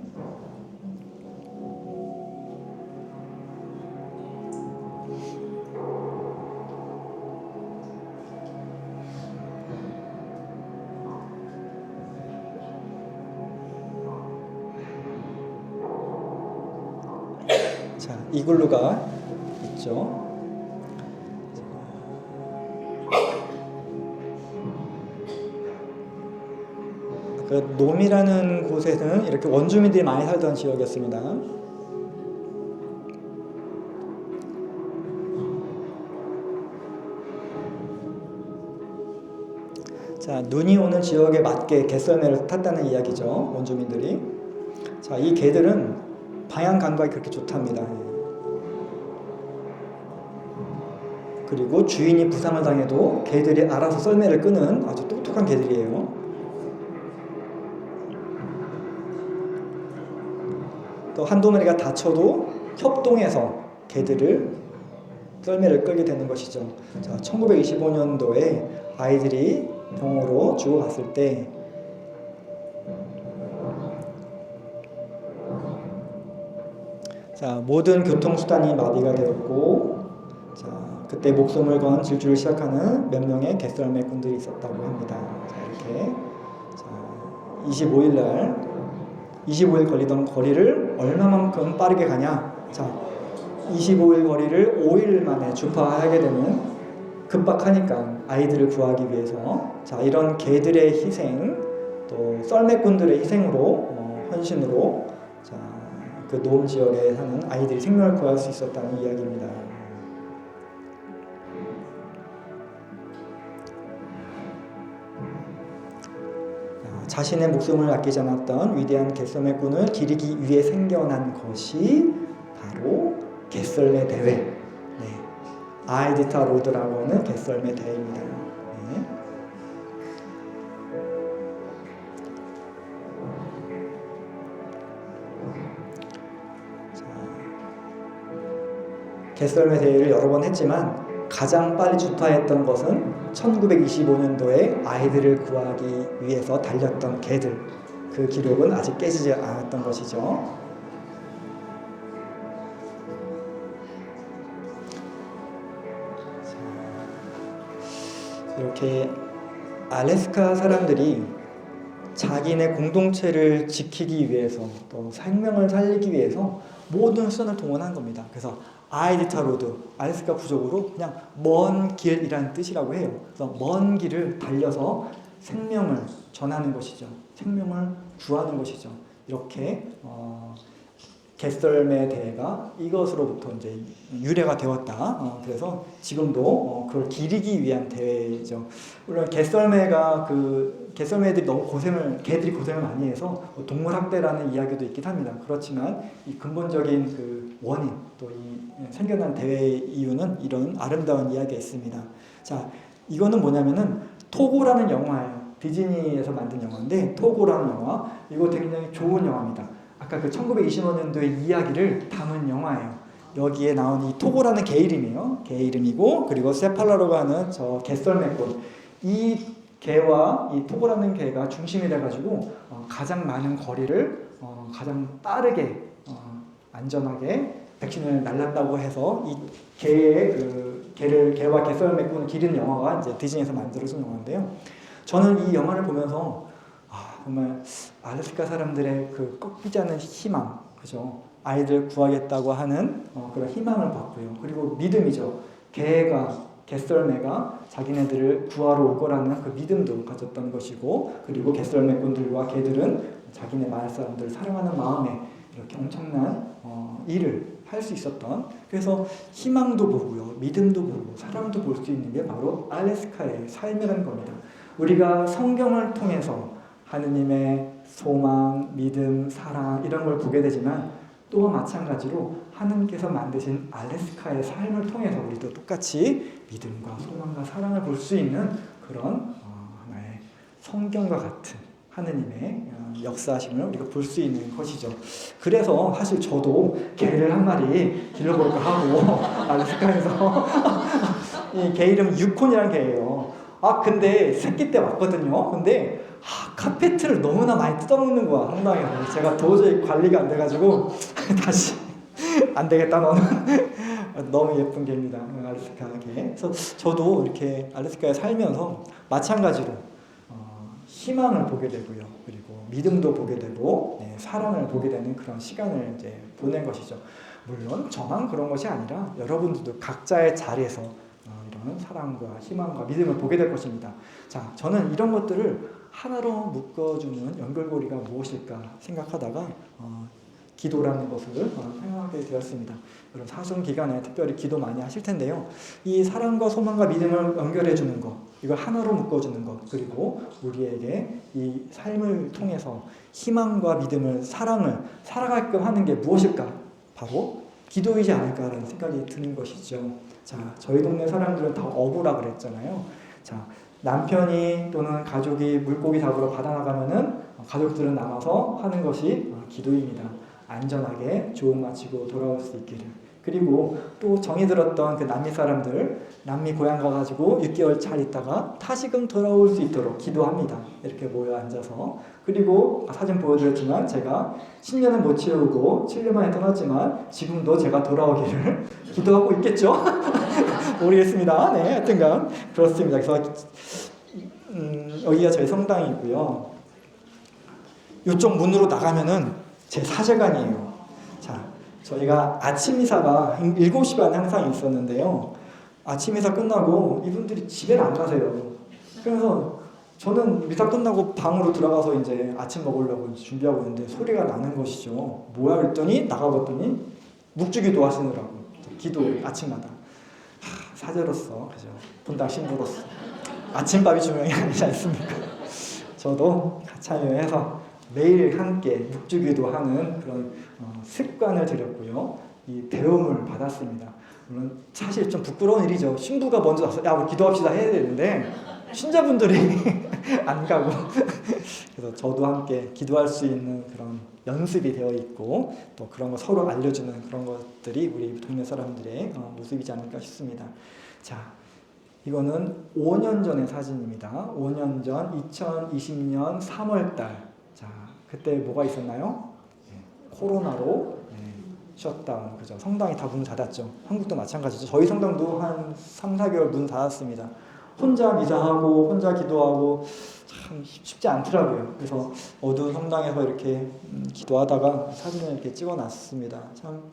자, 이글루가 있죠. 그 놈이라는 곳에는 이렇게 원주민들이 많이 살던 지역이었습니다. 자, 눈이 오는 지역에 맞게 갯썰매를 탔다는 이야기죠. 원주민들이. 자, 이 개들은 방향 감각이 그렇게 좋답니다. 그리고 주인이 부상을 당해도 개들이 알아서 썰매를 끄는 아주 똑똑한 개들이에요. 또 한두 마리가 다쳐도 협동해서 개들을 썰매를 끌게 되는 것이죠. 자, 1925년도에 아이들이 병으로 죽어갔을 때 자, 모든 교통수단이 마비가 되었고, 자, 그때 목숨을 건 질주를 시작하는 몇 명의 갯썰매꾼들이 있었다고 합니다. 자, 이렇게 자, 25일 걸리던 거리를 얼마만큼 빠르게 가냐? 자, 25일 거리를 5일 만에 주파하게 되는, 급박하니까 아이들을 구하기 위해서, 자, 이런 개들의 희생, 또 썰매꾼들의 희생으로, 헌신으로, 자, 그 노음 지역에 사는 아이들이 생명을 구할 수 있었다는 이야기입니다. 자신의 목숨을 아끼지 않았던 위대한 갯썰매꾼을 기리기 위해 생겨난 것이 바로 갯썰매 대회, 네. 아이디타 로드라고 하는 갯썰매 대회입니다. 네. 개썰매 대회를 여러 번 했지만 가장 빨리 주파했던 것은 1925년도에 아이들을 구하기 위해서 달렸던 개들. 그 기록은 아직 깨지지 않았던 것이죠. 이렇게 알래스카 사람들이 자기네 공동체를 지키기 위해서 또 생명을 살리기 위해서 모든 수단을 동원한 겁니다. 그래서 아이디타 로드, 알래스카 부족으로 그냥 먼 길이라는 뜻이라고 해요. 그래서 먼 길을 달려서 생명을 전하는 것이죠. 생명을 구하는 것이죠. 이렇게 개썰매 대회가 이것으로부터 이제 유래가 되었다. 그래서 지금도 그걸 기리기 위한 대회죠. 물론 개썰매들이 너무 개들이 고생을 많이 해서 동물 학대라는 이야기도 있긴 합니다. 그렇지만 이 근본적인 그 원인 또 이 생겨난 대회의 이유는 이런 아름다운 이야기가 있습니다. 자, 이거는 뭐냐면은 토고라는 영화예요. 디즈니에서 만든 영화인데 토고라는 영화 이거 굉장히 좋은 영화입니다. 아까 그 1925년도의 이야기를 담은 영화예요. 여기에 나온 이 토고라는 개 이름이에요. 개 이름이고 그리고 세팔라라고 하는 저 개썰매꾼 이 개와 이 토고라는 개가 중심이 돼가지고 가장 많은 거리를 가장 빠르게 안전하게 백신을 날랐다고 해서 이 개와 개썰매꾼을 기리는 영화가 이제 디즈니에서 만들어진 영화인데요. 저는 이 영화를 보면서 정말 알래스카 사람들의 그 꺾이지 않는 희망, 그죠? 아이들 구하겠다고 하는 그런 희망을 봤고요. 그리고 믿음이죠. 개썰매가 자기네들을 구하러 올 거라는 그 믿음도 가졌던 것이고, 그리고 개썰매꾼들과 개들은 자기네 마을 사람들을 사랑하는 마음에 이렇게 엄청난 일을 할 수 있었던, 그래서 희망도 보고요, 믿음도 보고, 사랑도 볼 수 있는 게 바로 알래스카의 삶이라는 겁니다. 우리가 성경을 통해서 하느님의 소망, 믿음, 사랑 이런 걸 보게 되지만 또한 마찬가지로 하느님께서 만드신 알래스카의 삶을 통해서 우리도 똑같이 믿음과 소망과 사랑을 볼 수 있는 그런 하나의 성경과 같은 하느님의 역사하심을 우리가 볼 수 있는 것이죠. 그래서 사실 저도 개를 한 마리 길러볼까 하고 알래스카에서 이 개 이름 유콘이라는 개예요. 근데 새끼 때 왔거든요. 근데 카페트를 너무나 많이 뜯어먹는 거야, 황당해서. 제가 도저히 관리가 안 돼가지고 다시 안 되겠다 너는. 너무 예쁜 개입니다, 알래스카 개. 그래서 저도 이렇게 알래스카에 살면서 마찬가지로 희망을 보게 되고요, 그리고 믿음도 보게 되고 사랑을 보게 되는 그런 시간을 이제 보낸 것이죠. 물론 저만 그런 것이 아니라 여러분들도 각자의 자리에서 이런 사랑과 희망과 믿음을 보게 될 것입니다. 자, 저는 이런 것들을 하나로 묶어주는 연결고리가 무엇일까 생각하다가 기도라는 것을 생각하게 되었습니다. 여러분 사순 기간에 특별히 기도 많이 하실 텐데요. 이 사랑과 소망과 믿음을 연결해 주는 것, 이걸 하나로 묶어주는 것, 그리고 우리에게 이 삶을 통해서 희망과 믿음을, 사랑을 살아가게끔 하는 게 무엇일까? 바로 기도이지 않을까라는 생각이 드는 것이죠. 자, 저희 동네 사람들은 다 어부라 그랬잖아요. 자, 남편이 또는 가족이 물고기 잡으러 바다 나가면은 가족들은 남아서 하는 것이 기도입니다. 안전하게 조업 마치고 돌아올 수 있기를. 그리고 또 정이 들었던 그 남미 사람들, 남미 고향 가가지고 6개월 잘 있다가 다시금 돌아올 수 있도록 기도합니다. 이렇게 모여 앉아서. 그리고 사진 보여드렸지만 제가 10년은 못 채우고 7년 만에 떠났지만 지금도 제가 돌아오기를 기도하고 있겠죠? 모르겠습니다. 네, 하여튼간 그렇습니다. 그래서 여기가 저희 성당이고요. 이쪽 문으로 나가면은 제 사제관이에요. 자, 저희가 아침 미사가 7시 반에 항상 있었는데요. 아침 미사 끝나고 이분들이 집에를 안 가세요. 그래서 저는 미사 끝나고 방으로 들어가서 이제 아침 먹으려고 이제 준비하고 있는데 소리가 나는 것이죠. 뭐야 그랬더니 나가봤더니 묵주기도 하시느라고 기도 아침마다. 사제로서, 그죠? 분당 신부로서 아침밥이 중요한 게 아니지 않습니까? 저도 참여해서 매일 함께 묵주기도 하는 그런 습관을 들였고요. 이 배움을 받았습니다. 물론 사실 좀 부끄러운 일이죠. 신부가 먼저 나서 야 우리 기도합시다 해야 되는데 신자분들이 안 가고 그래서 저도 함께 기도할 수 있는 그런 연습이 되어 있고 또 그런 거 서로 알려주는 그런 것들이 우리 동네 사람들의 모습이지 않을까 싶습니다. 자, 이거는 5년 전의 사진입니다. 5년 전 2020년 3월 달. 자, 그때 뭐가 있었나요? 코로나로 셧다운, 그죠? 성당이 다 문 닫았죠. 한국도 마찬가지죠. 저희 성당도 한 3, 4개월 문 닫았습니다. 혼자 미사하고 혼자 기도하고 참 쉽지 않더라고요. 그래서 어두운 성당에서 이렇게 기도하다가 사진을 이렇게 찍어놨습니다. 참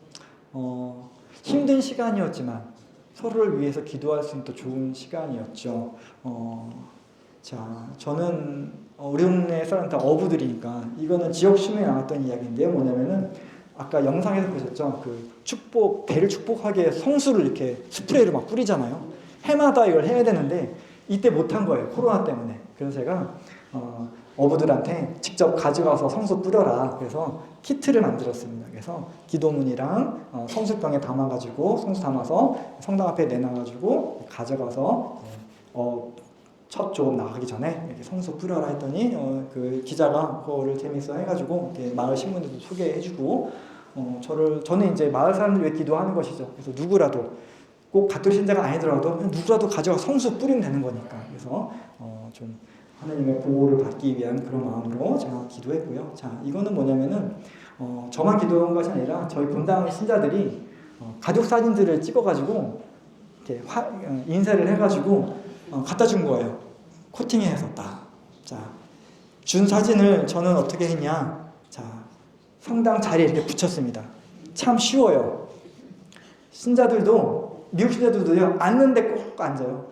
힘든 시간이었지만 서로를 위해서 기도할 수 있는 또 좋은 시간이었죠. 자, 저는 우리 동네 사람 다 어부들이니까 이거는 지역 신문에 나왔던 이야기인데요. 뭐냐면은 아까 영상에서 보셨죠? 그 축복, 배를 축복하게 성수를 이렇게 스프레이를 막 뿌리잖아요. 해마다 이걸 해야 되는데 이때 못한 거예요. 코로나 때문에. 그래서 제가 어부들한테 직접 가져가서 성수 뿌려라. 그래서 키트를 만들었습니다. 그래서 기도문이랑 성수병에 담아가지고 성수 담아서 성당 앞에 내놔가지고 가져가서 첫 조업 나가기 전에 이렇게 성수 뿌려라 했더니 그 기자가 그거를 재밌어 해가지고 이렇게 마을 신문에도 소개해주고 저는 이제 마을 사람들 위해 기도하는 것이죠. 그래서 누구라도 꼭 가톨릭 신자가 아니더라도 누구라도 가져가 성수 뿌리면 되는 거니까. 그래서 좀 하나님의 보호를 받기 위한 그런 마음으로 제가 기도했고요. 자, 이거는 뭐냐면은 저만 기도한 것이 아니라 저희 본당 신자들이 가족 사진들을 찍어가지고 이렇게 인쇄를 해가지고 갖다 준 거예요. 코팅해서 딱. 자, 준 사진을 저는 어떻게 했냐? 자, 성당 자리에 이렇게 붙였습니다. 참 쉬워요. 신자들도 미국 신자들도요 앉는데 꼭 앉아요.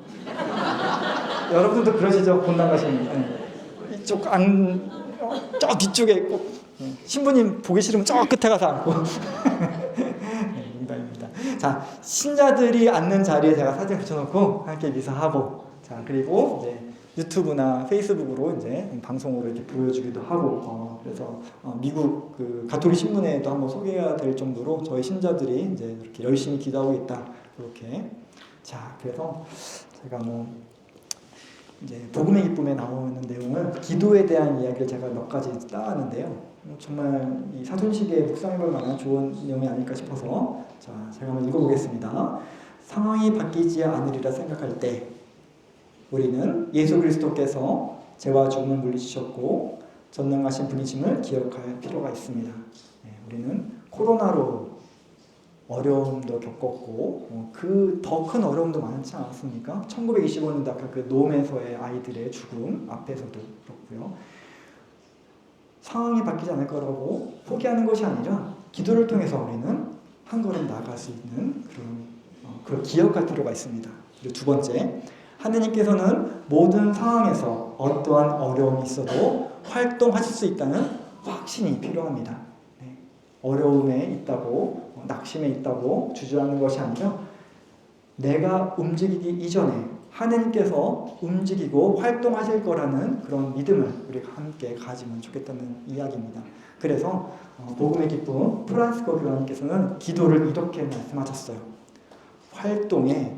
여러분들도 그러시죠? 본당 가시면 이쪽 저 뒤쪽에 꼭 신부님 보기 싫으면 저 끝에 가서 앉고. 농담입니다. 자, 신자들이 앉는 자리에 제가 사진 붙여놓고 함께 미사하고, 자, 그리고 이제 유튜브나 페이스북으로 이제 방송으로 이렇게 보여주기도 하고, 그래서 미국 그 가톨릭 신문에도 한번 소개가 될 정도로 저희 신자들이 이제 이렇게 열심히 기도하고 있다. 이렇게. 자, 그래서 제가 이제 복음의 기쁨에 나오는 내용을 기도에 대한 이야기를 제가 몇 가지 따왔는데요. 정말 이 사순시기에 묵상해볼 만한 좋은 내용이 아닐까 싶어서 자, 제가 한번 읽어보겠습니다. 상황이 바뀌지 않으리라 생각할 때 우리는 예수 그리스도께서 죄와 죽음을 물리치셨고 전능하신 분이심을 기억할 필요가 있습니다. 우리는 코로나로 어려움도 겪었고 그 더 큰 어려움도 많지 않았습니까? 1925년도 아까 그 노움에서의 아이들의 죽음 앞에서도 그렇고요. 상황이 바뀌지 않을 거라고 포기하는 것이 아니라 기도를 통해서 우리는 한 걸음 나아갈 수 있는 그런 기억할 필요가 있습니다. 그리고 두 번째, 하느님께서는 모든 상황에서 어떠한 어려움이 있어도 활동하실 수 있다는 확신이 필요합니다. 어려움에 있다고 낙심에 있다고 주저하는 것이 아니라 내가 움직이기 이전에 하느님께서 움직이고 활동하실 거라는 그런 믿음을 우리가 함께 가지면 좋겠다는 이야기입니다. 그래서 복음의 기쁨 프란시스코 교황님께서는 기도를 이렇게 말씀하셨어요. 활동에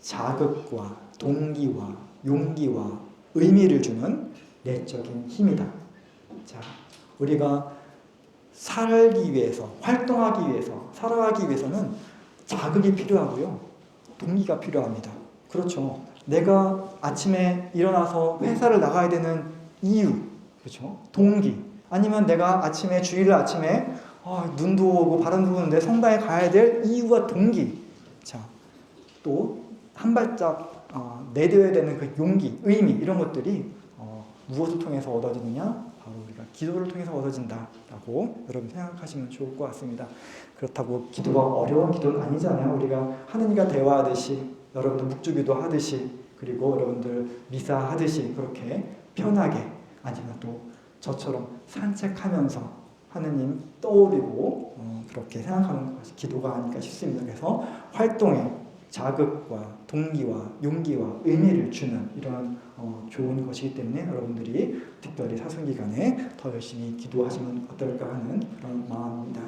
자극과 동기와 용기와 의미를 주는 내적인 힘이다. 자, 우리가 살기 위해서, 활동하기 위해서, 살아가기 위해서는 자극이 필요하고요. 동기가 필요합니다. 그렇죠. 내가 아침에 일어나서 회사를 나가야 되는 이유, 그렇죠. 동기. 아니면 내가 주일 아침에 눈도 오고 바람도 부는데 성당에 가야 될 이유와 동기. 자, 또 한 발짝 내뎌야 되는 그 용기, 의미 이런 것들이 무엇을 통해서 얻어지느냐? 바로 우리가 기도를 통해서 얻어진다라고 여러분 생각하시면 좋을 것 같습니다. 그렇다고 기도가 어려운 기도는 아니잖아요. 우리가 하느님과 대화하듯이, 여러분들 묵주기도 하듯이, 그리고 여러분들 미사하듯이 그렇게 편하게, 아니면 또 저처럼 산책하면서 하느님 떠올리고 그렇게 생각하는 것이 기도가 아닐까 싶습니다. 그래서 활동에 자극과 동기와 용기와 의미를 주는 이런 좋은 것이기 때문에 여러분들이 특별히 사순기간에 더 열심히 기도하시면 어떨까 하는 그런 마음입니다.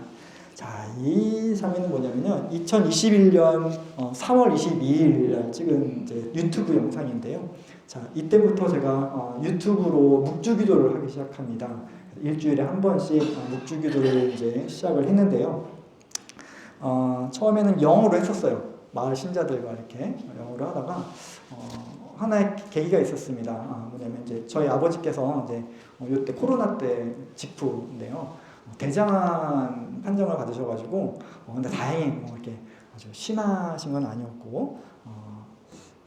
자, 이 장면은 뭐냐면요, 2021년 3월 22일 날 찍은 이제 유튜브 영상인데요. 자, 이때부터 제가 유튜브로 묵주기도를 하기 시작합니다. 일주일에 한 번씩 묵주기도를 이제 시작을 했는데요. 처음에는 영어로 했었어요. 마을 신자들과 이렇게 영어로 하다가 하나의 계기가 있었습니다. 뭐냐면 이제 저희 아버지께서 이제 이때 코로나 때 직후인데요. 대장암 판정을 받으셔가지고 근데 다행히 뭐 이렇게 아주 심하신 건 아니었고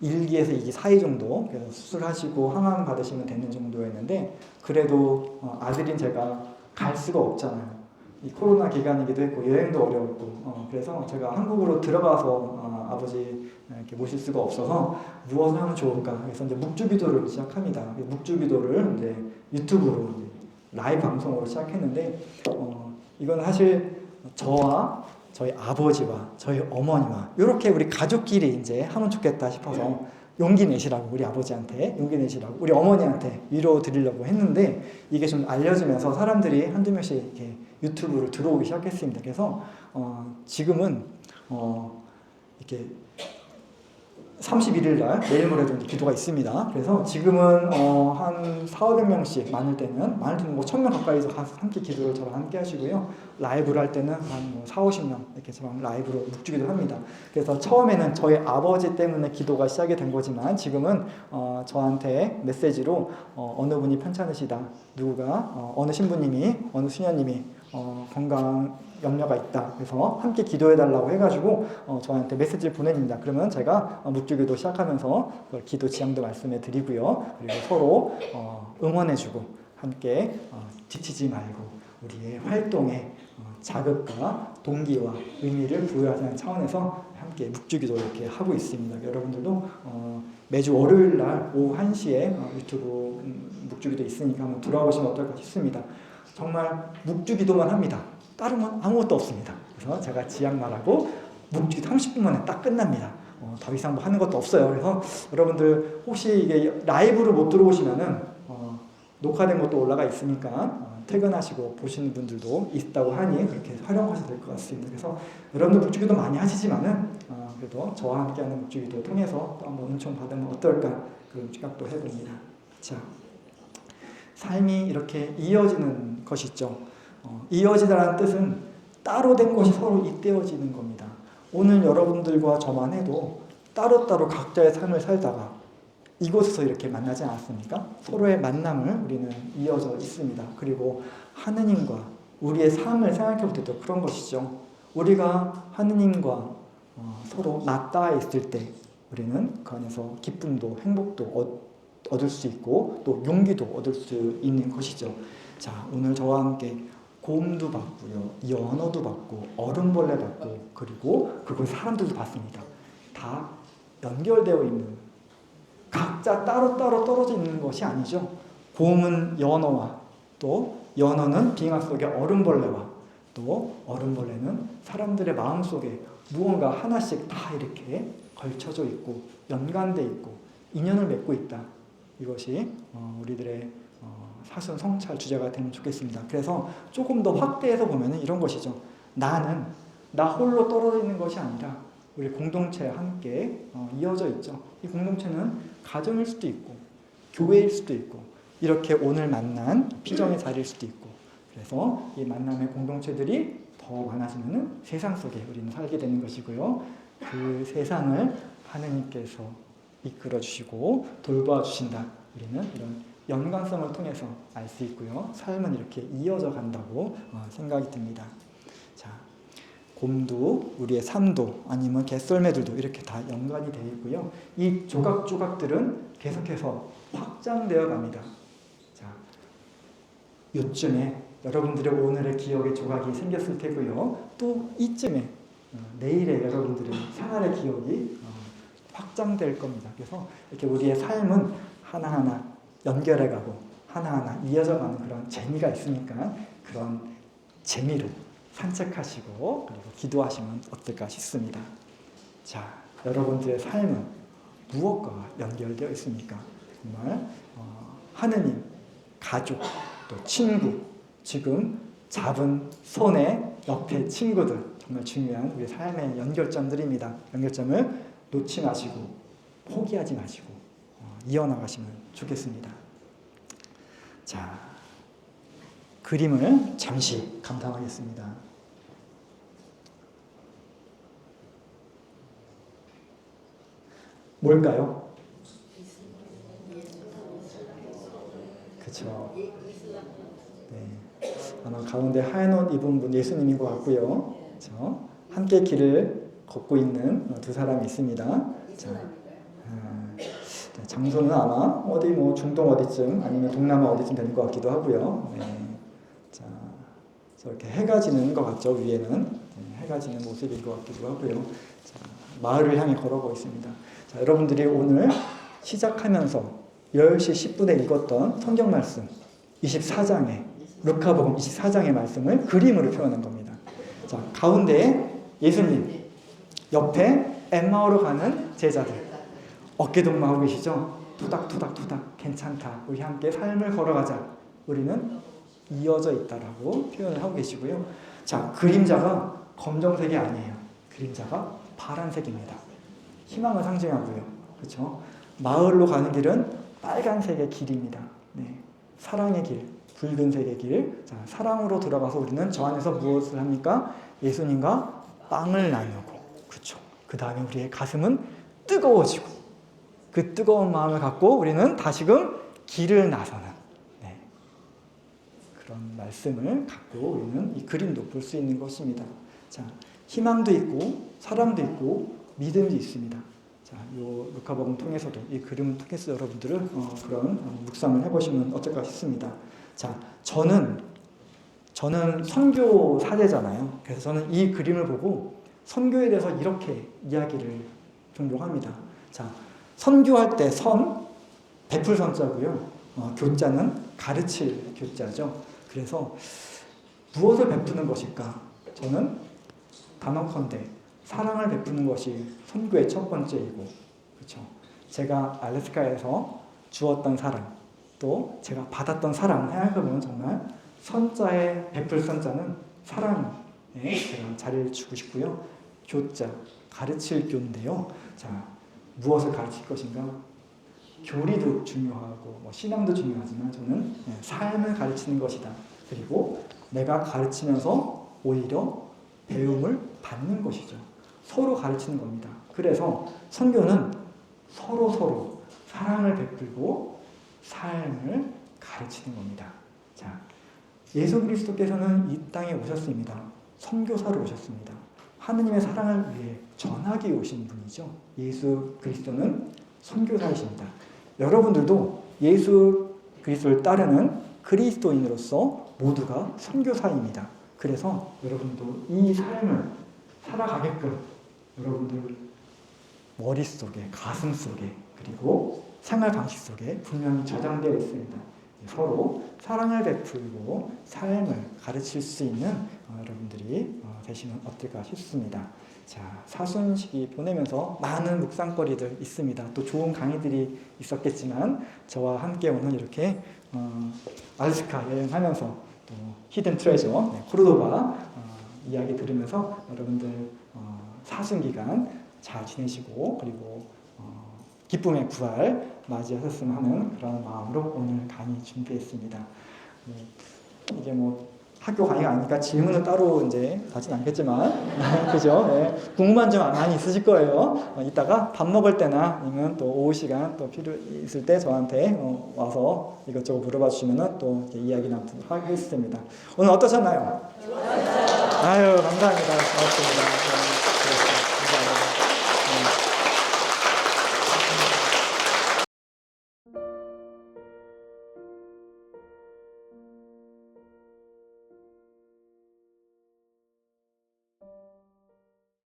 1기에서 2기 사이 정도 그래서 수술하시고 항암 받으시면 되는 정도였는데 그래도 아들인 제가 갈 수가 없잖아요. 이 코로나 기간이기도 했고 여행도 어려웠고 그래서 제가 한국으로 들어가서 아버지 이렇게 모실 수가 없어서 무엇을 하면 좋을까 그래서 이제 묵주기도를 시작합니다. 묵주기도를 이제 유튜브로 이제 라이브 방송으로 시작했는데 이건 사실 저와 저희 아버지와 저희 어머니와 이렇게 우리 가족끼리 이제 하면 좋겠다 싶어서 용기 내시라고 우리 아버지한테 용기 내시라고 우리 어머니한테 위로 드리려고 했는데 이게 좀 알려지면서 사람들이 한두 명씩 이렇게 유튜브로 들어오기 시작했습니다. 그래서 지금은 이렇게 31일 날 내일 모레도 기도가 있습니다. 그래서 지금은 한 400~500명씩 많을 때는 뭐 1000명 가까이서 함께 기도를 저랑 함께 하시고요. 라이브를 할 때는 한 40~50명 이렇게 저랑 라이브로 묵주기도 합니다. 그래서 처음에는 저희 아버지 때문에 기도가 시작이 된 거지만 지금은 저한테 메시지로 어느 분이 편찮으시다. 누구가 어느 신부님이 어느 수녀님이 건강 염려가 있다. 그래서 함께 기도해달라고 해가지고 저한테 메시지를 보냅니다. 그러면 제가 묵주기도 시작하면서 그걸 기도 지향도 말씀해 드리고요. 그리고 서로 응원해주고 함께 지치지 말고 우리의 활동에 자극과 동기와 의미를 부여하자는 차원에서 함께 묵주기도 이렇게 하고 있습니다. 여러분들도 매주 월요일 날 오후 1시에 유튜브 묵주기도 있으니까 한번 들어보시면 어떨까 싶습니다. 정말 묵주기도만 합니다. 다른 건 아무것도 없습니다. 그래서 제가 지향 말하고 묵주기 30분 만에 딱 끝납니다. 더 이상 뭐 하는 것도 없어요. 그래서 여러분들 혹시 이게 라이브로 못 들어오시면은 녹화된 것도 올라가 있으니까 퇴근하시고 보시는 분들도 있다고 하니 그렇게 활용하셔도 될 것 같습니다. 그래서 여러분들 묵주기도 많이 하시지만은 그래도 저와 함께하는 묵주기도 통해서 또 한번 은총 받으면 어떨까 그런 생각도 해봅니다. 자, 삶이 이렇게 이어지는 것이죠. 이어지다라는 뜻은 따로 된 것이 서로 잇대어지는 겁니다. 오늘 여러분들과 저만 해도 따로따로 각자의 삶을 살다가 이곳에서 이렇게 만나지 않았습니까? 서로의 만남을 우리는 이어져 있습니다. 그리고 하느님과 우리의 삶을 생각해 볼 때도 그런 것이죠. 우리가 하느님과 서로 맞닿아 있을 때 우리는 그 안에서 기쁨도 행복도 얻을 수 있고 또 용기도 얻을 수 있는 것이죠. 자, 오늘 저와 함께 곰도 봤고요, 연어도 봤고, 얼음벌레 봤고, 그리고 그걸 사람들도 봤습니다. 다 연결되어 있는, 각자 따로따로 떨어져 있는 것이 아니죠. 곰은 연어와 또 연어는 빙하 속의 얼음벌레와 또 얼음벌레는 사람들의 마음속에 무언가 하나씩 다 이렇게 걸쳐져 있고 연관되어 있고 인연을 맺고 있다. 이것이 우리들의 사순 성찰 주제가 되면 좋겠습니다. 그래서 조금 더 확대해서 보면 이런 것이죠. 나는 나 홀로 떨어져 있는 것이 아니라 우리 공동체와 함께 이어져 있죠. 이 공동체는 가정일 수도 있고 교회일 수도 있고 이렇게 오늘 만난 피정의 자리일 수도 있고 그래서 이 만남의 공동체들이 더 많아지면 세상 속에 우리는 살게 되는 것이고요. 그 세상을 하느님께서 이끌어 주시고 돌봐 주신다. 우리는 이런 연관성을 통해서 알 수 있고요. 삶은 이렇게 이어져 간다고 생각이 듭니다. 자, 곰도 우리의 삶도 아니면 개썰매들도 이렇게 다 연관이 되어 있고요. 이 조각조각들은 계속해서 확장되어 갑니다. 자, 요쯤에 여러분들의 오늘의 기억의 조각이 생겼을 테고요. 또 이쯤에 내일의 여러분들의 생활의 기억이 확장될 겁니다. 그래서 이렇게 우리의 삶은 하나하나 연결해가고 하나하나 이어져가는 그런 재미가 있으니까 그런 재미로 산책하시고 그리고 기도하시면 어떨까 싶습니다. 자, 여러분들의 삶은 무엇과 연결되어 있습니까? 정말 하느님, 가족, 또 친구, 지금 잡은 손에 옆에 친구들 정말 중요한 우리 삶의 연결점들입니다. 연결점을 놓지 마시고 포기하지 마시고 이어나가시면 좋겠습니다. 자, 그림을 잠시 감상하겠습니다. 뭘까요? 그렇죠. 네. 아마 가운데 하얀 옷 입은 분 예수님인 것 같고요. 그렇죠. 함께 길을 걷고 있는 두 사람이 있습니다. 자, 장소는 아마 어디 뭐 중동 어디쯤 아니면 동남아 어디쯤 되는 것 같기도 하고요. 네. 자, 저렇게 해가 지는 것 같죠. 위에는 해가 지는 모습일 것 같기도 하고요. 자, 마을을 향해 걸어가고 있습니다. 자, 여러분들이 오늘 시작하면서 10시 10분에 읽었던 성경 말씀 24장에 루카복음 24장의 말씀을 그림으로 표현한 겁니다. 자, 가운데에 예수님, 옆에 엠마오로 가는 제자들 어깨동무하고 계시죠? 토닥토닥토닥 괜찮다. 우리 함께 삶을 걸어가자. 우리는 이어져 있다라고 표현을 하고 계시고요. 자, 그림자가 검정색이 아니에요. 그림자가 파란색입니다. 희망을 상징하고요. 그렇죠? 마을로 가는 길은 빨간색의 길입니다. 네. 사랑의 길, 붉은색의 길. 자, 사랑으로 들어가서 우리는 저 안에서 무엇을 합니까? 예수님과 빵을 나누고, 그렇죠. 그 다음에 우리의 가슴은 뜨거워지고, 그 뜨거운 마음을 갖고 우리는 다시금 길을 나서는 그런 말씀을 갖고 우리는 이 그림도 볼 수 있는 것입니다. 자, 희망도 있고 사랑도 있고 믿음도 있습니다. 자, 요 루카복음 통해서도 이 그림을 통해서 여러분들은 그런 묵상을 해보시면 어떨까 싶습니다. 자, 저는 선교 사제잖아요. 그래서 저는 이 그림을 보고 선교에 대해서 이렇게 이야기를 종종 합니다. 자, 선교할 때 선, 베풀 선자고요. 교자는 가르칠 교자죠. 그래서 무엇을 베푸는 것일까? 저는 단언컨대 사랑을 베푸는 것이 선교의 첫 번째이고, 그렇죠. 제가 알래스카에서 주었던 사랑, 또 제가 받았던 사랑 생각해보면 정말 선자의 베풀 선자는 사랑에 제가 자리를 주고 싶고요. 교자, 가르칠 교인데요. 자, 무엇을 가르칠 것인가? 교리도 중요하고 신앙도 중요하지만 저는 삶을 가르치는 것이다. 그리고 내가 가르치면서 오히려 배움을 받는 것이죠. 서로 가르치는 겁니다. 그래서 선교는 서로 사랑을 베풀고 삶을 가르치는 겁니다. 자, 예수 그리스도께서는 이 땅에 오셨습니다. 선교사로 오셨습니다. 하느님의 사랑을 위해 전하기 오신 분이죠. 예수 그리스도는 선교사이십니다. 여러분들도 예수 그리스도를 따르는 그리스도인으로서 모두가 선교사입니다. 그래서 여러분도 이 삶을 살아가게끔 여러분들 머릿속에, 가슴속에, 그리고 생활 방식 속에 분명히 저장되어 있습니다. 서로 사랑을 베풀고 삶을 가르칠 수 있는 여러분들이 되시면 어떨까 싶습니다. 자, 사순시기 보내면서 많은 묵상거리들 있습니다. 또 좋은 강의들이 있었겠지만 저와 함께 오늘 이렇게 알래스카 여행하면서 또 히든 트레저, 코르도바 이야기 들으면서 여러분들 사순기간 잘 지내시고 그리고 기쁨의 부활 맞이하셨으면 하는 그런 마음으로 오늘 강의 준비했습니다. 이게 학교 강의가 아니니까 질문은 따로 이제 하진 않겠지만, 그죠? 네. 궁금한 점 많이 있으실 거예요. 이따가 밥 먹을 때나 아니면 또 오후 시간 또 필요 있을 때 저한테 와서 이것저것 물어봐 주시면 또 이야기 나누도록 하겠습니다. 오늘 어떠셨나요? 아유, 감사합니다. 고맙습니다.